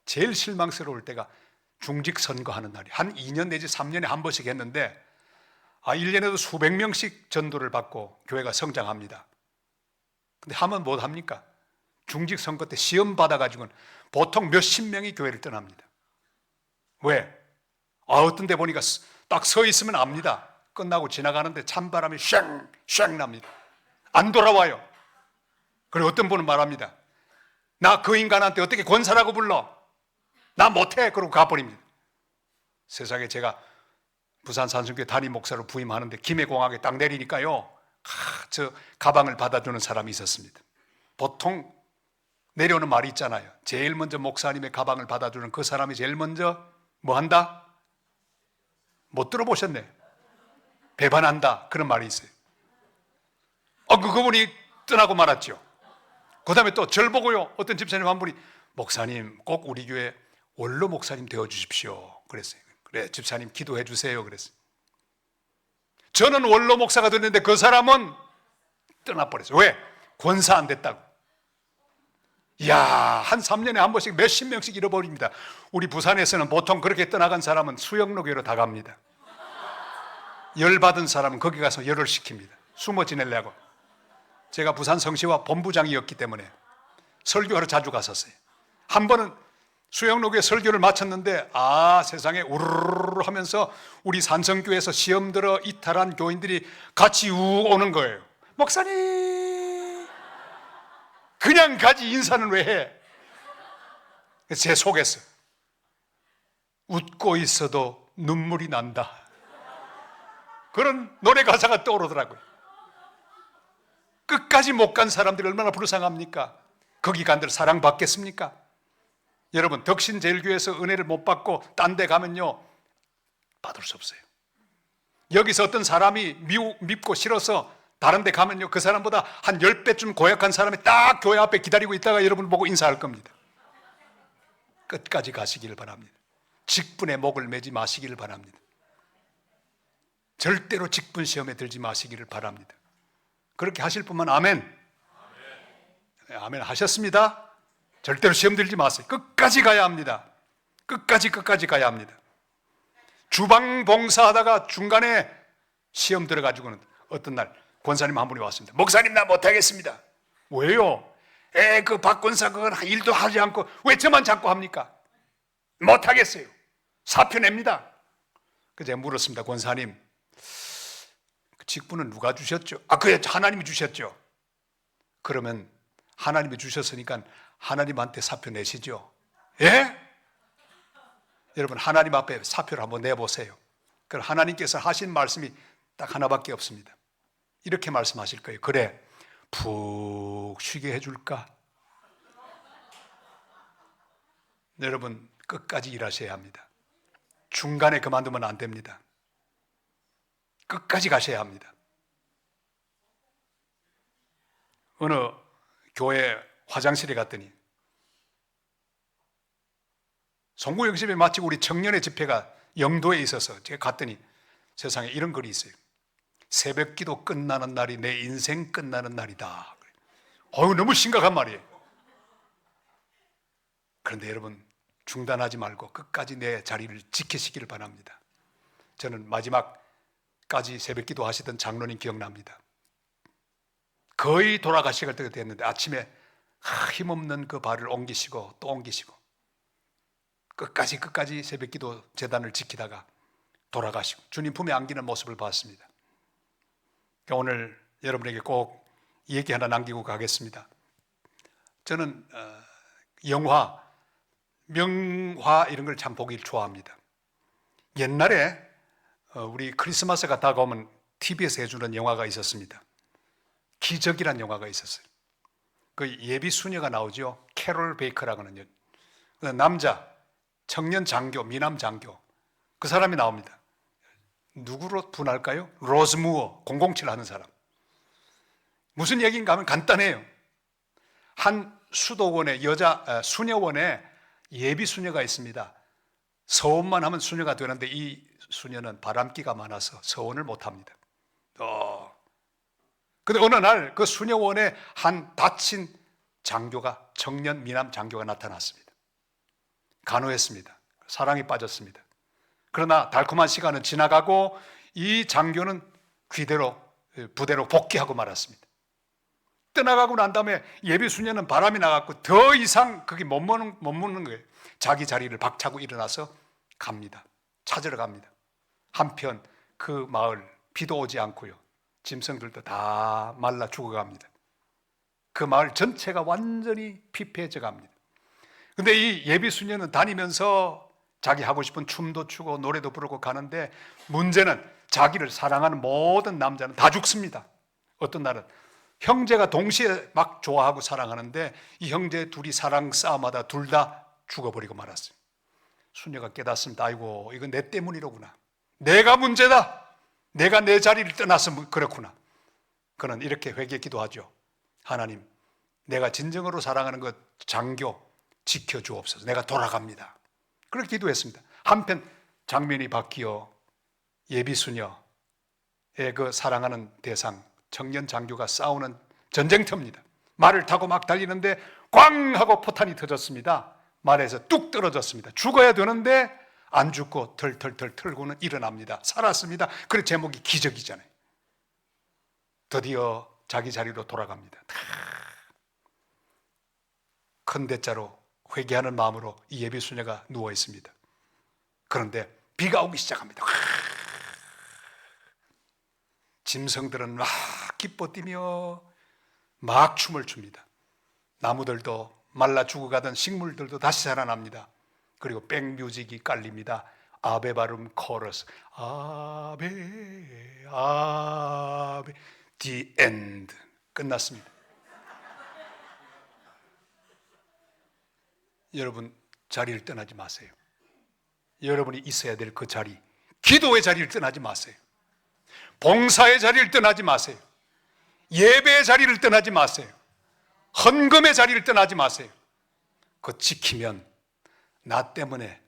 제일 실망스러울 때가 중직 선거하는 날이 한 2년 내지 3년에 한 번씩 했는데 1년에도 수백 명씩 전도를 받고 교회가 성장합니다. 근데 하면 못 합니까? 중직 선거 때 시험 받아가지고는 보통 몇십 명이 교회를 떠납니다. 왜? 어떤 데 보니까 딱 서 있으면 압니다. 끝나고 지나가는데 찬바람이 쉥쉥 납니다. 안 돌아와요. 그리고 어떤 분은 말합니다. 나 그 인간한테 어떻게 권사라고 불러? 나 못해. 그러고 가버립니다. 세상에 제가 부산 산성교회 담임 목사로 부임하는데 김해공항에 딱 내리니까요, 저 가방을 받아주는 사람이 있었습니다. 보통 내려오는 말이 있잖아요. 제일 먼저 목사님의 가방을 받아주는 그 사람이 제일 먼저 뭐 한다? 못 들어보셨네. 배반한다. 그런 말이 있어요. 그분이 떠나고 말았죠. 그 다음에 또 절 보고요, 어떤 집사님 한 분이 목사님 꼭 우리 교회 원로 목사님 되어주십시오 그랬어요. 그래 집사님 기도해 주세요 그랬어요. 저는 원로 목사가 됐는데 그 사람은 떠나버렸어요. 왜? 권사 안 됐다고. 이야, 한 3년에 한 번씩 몇십 명씩 잃어버립니다. 우리 부산에서는 보통 그렇게 떠나간 사람은 수영로교로 다 갑니다. 열받은 사람은 거기 가서 열을 식힙니다. 숨어 지내려고. 제가 부산 성시와 본부장이었기 때문에 설교하러 자주 갔었어요. 한 번은 수영로교에 설교를 마쳤는데 세상에 우르르 하면서 우리 산성교회에서 시험 들어 이탈한 교인들이 같이 우 오는 거예요. 목사님 그냥 가지 인사는 왜 해? 제 속에서 웃고 있어도 눈물이 난다, 그런 노래 가사가 떠오르더라고요. 끝까지 못 간 사람들이 얼마나 불쌍합니까? 거기 간들 사랑받겠습니까? 여러분, 덕신제일교회에서 은혜를 못 받고 딴 데 가면요 받을 수 없어요. 여기서 어떤 사람이 밉고 싫어서 다른 데 가면요 그 사람보다 한 10배쯤 고약한 사람이 딱 교회 앞에 기다리고 있다가 여러분 보고 인사할 겁니다. 끝까지 가시기를 바랍니다. 직분에 목을 매지 마시기를 바랍니다. 절대로 직분 시험에 들지 마시기를 바랍니다. 그렇게 하실 분만 아멘. 아멘 하셨습니다. 절대로 시험 들지 마세요. 끝까지 가야 합니다. 끝까지 가야 합니다. 주방 봉사하다가 중간에 시험 들어가지고는 어떤 날 권사님 한 분이 왔습니다. 목사님 나 못하겠습니다. 왜요? 그 박권사 그건 일도 하지 않고 왜 저만 자꾸 합니까? 못하겠어요. 사표 냅니다. 그래서 제가 물었습니다. 권사님, 그 직분은 누가 주셨죠? 그래 하나님이 주셨죠. 그러면 하나님이 주셨으니까 하나님한테 사표 내시죠. 예? 여러분, 하나님 앞에 사표를 한번 내보세요. 그럼 하나님께서 하신 말씀이 딱 하나밖에 없습니다. 이렇게 말씀하실 거예요. 그래, 푹 쉬게 해줄까? 여러분, 끝까지 일하셔야 합니다. 중간에 그만두면 안 됩니다. 끝까지 가셔야 합니다. 어느 교회 화장실에 갔더니 송구영심에 마치고 우리 청년의 집회가 영도에 있어서 제가 갔더니 세상에 이런 글이 있어요. 새벽기도 끝나는 날이 내 인생 끝나는 날이다. 너무 심각한 말이에요. 그런데 여러분, 중단하지 말고 끝까지 내 자리를 지키시기를 바랍니다. 저는 마지막까지 새벽기도 하시던 장로님 기억납니다. 거의 돌아가실 때가 됐는데 아침에 힘없는 그 발을 옮기시고 또 옮기시고 끝까지 새벽기도 재단을 지키다가 돌아가시고 주님 품에 안기는 모습을 봤습니다. 오늘 여러분에게 꼭 얘기 하나 남기고 가겠습니다. 저는 영화, 명화 이런 걸 참 보기 좋아합니다. 옛날에 우리 크리스마스가 다가오면 TV에서 해주는 영화가 있었습니다. 기적이란 영화가 있었어요. 그 예비 수녀가 나오죠. 캐롤 베이커라고 하는 남자 청년 장교, 미남 장교, 그 사람이 나옵니다. 누구로 분할까요? 로즈 무어, 007 하는 사람. 무슨 얘기인가 하면 간단해요. 한 수도원에 수녀원에 예비 수녀가 있습니다. 서원만 하면 수녀가 되는데 이 수녀는 바람기가 많아서 서원을 못합니다. 근데 어느 날 그 수녀원에 한 다친 장교가, 청년 미남 장교가 나타났습니다. 간호했습니다. 사랑에 빠졌습니다. 그러나 달콤한 시간은 지나가고 이 장교는 부대로 복귀하고 말았습니다. 떠나가고 난 다음에 예비 수녀는 바람이 나갔고 더 이상 거기 못 묻는 거예요. 자기 자리를 박차고 일어나서 갑니다. 찾으러 갑니다. 한편 그 마을 비도 오지 않고요. 짐승들도 다 말라 죽어갑니다. 그 마을 전체가 완전히 피폐해져 갑니다. 근데 이 예비 수녀는 다니면서 자기 하고 싶은 춤도 추고 노래도 부르고 가는데 문제는 자기를 사랑하는 모든 남자는 다 죽습니다. 어떤 날은 형제가 동시에 막 좋아하고 사랑하는데 이 형제 둘이 사랑 싸움하다 둘 다 죽어버리고 말았어요. 수녀가 깨닫습니다. 아이고, 이건 내 때문이로구나. 내가 문제다. 내가 내 자리를 떠나서 그렇구나. 그는 이렇게 회개 기도하죠. 하나님, 내가 진정으로 사랑하는 것 장교 지켜주옵소서. 내가 돌아갑니다. 그렇게 기도했습니다. 한편 장면이 바뀌어 예비수녀의 그 사랑하는 대상 청년 장교가 싸우는 전쟁터입니다. 말을 타고 막 달리는데 꽝 하고 포탄이 터졌습니다. 말에서 뚝 떨어졌습니다. 죽어야 되는데 안 죽고 털털털 털고는 일어납니다. 살았습니다. 그래서 제목이 기적이잖아요. 드디어 자기 자리로 돌아갑니다. 큰 대자로 회개하는 마음으로 이 예비수녀가 누워 있습니다. 그런데 비가 오기 시작합니다. 짐승들은 막 기뻐 뛰며 막 춤을 춥니다. 나무들도 말라 죽어가던 식물들도 다시 살아납니다. 그리고 백뮤직이 깔립니다. 아베 발음 코러스, 아베 아베, The end. 끝났습니다. 여러분, 자리를 떠나지 마세요. 여러분이 있어야 될 그 자리, 기도의 자리를 떠나지 마세요. 봉사의 자리를 떠나지 마세요. 예배의 자리를 떠나지 마세요. 헌금의 자리를 떠나지 마세요. 그거 지키면 나 때문에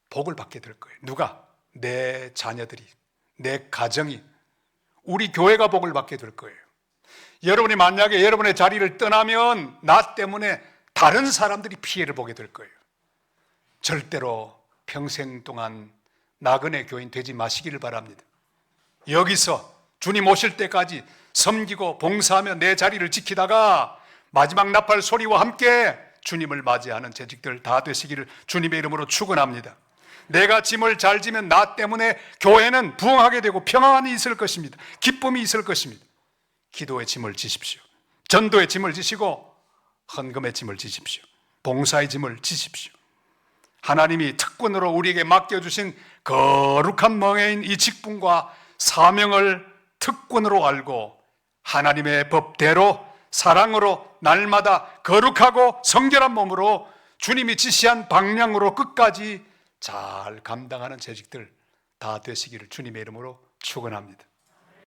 복을 받게 될 거예요. 누가? 내 자녀들이, 내 가정이, 우리 교회가 복을 받게 될 거예요. 여러분이 만약에 여러분의 자리를 떠나면 나 때문에 다른 사람들이 피해를 보게 될 거예요. 절대로 평생 동안 나그네 교인 되지 마시기를 바랍니다. 여기서 주님 오실 때까지 섬기고 봉사하며 내 자리를 지키다가 마지막 나팔 소리와 함께 주님을 맞이하는 재직들 다 되시기를 주님의 이름으로 축원합니다. 내가 짐을 잘 지면 나 때문에 교회는 부흥하게 되고 평안이 있을 것입니다. 기쁨이 있을 것입니다. 기도의 짐을 지십시오. 전도의 짐을 지시고 헌금의 짐을 지십시오. 봉사의 짐을 지십시오. 하나님이 특권으로 우리에게 맡겨주신 거룩한 멍에인 이 직분과 사명을 특권으로 알고 하나님의 법대로 사랑으로 날마다 거룩하고 성결한 몸으로 주님이 지시한 방향으로 끝까지 잘 감당하는 재직들 다 되시기를 주님의 이름으로 축원합니다.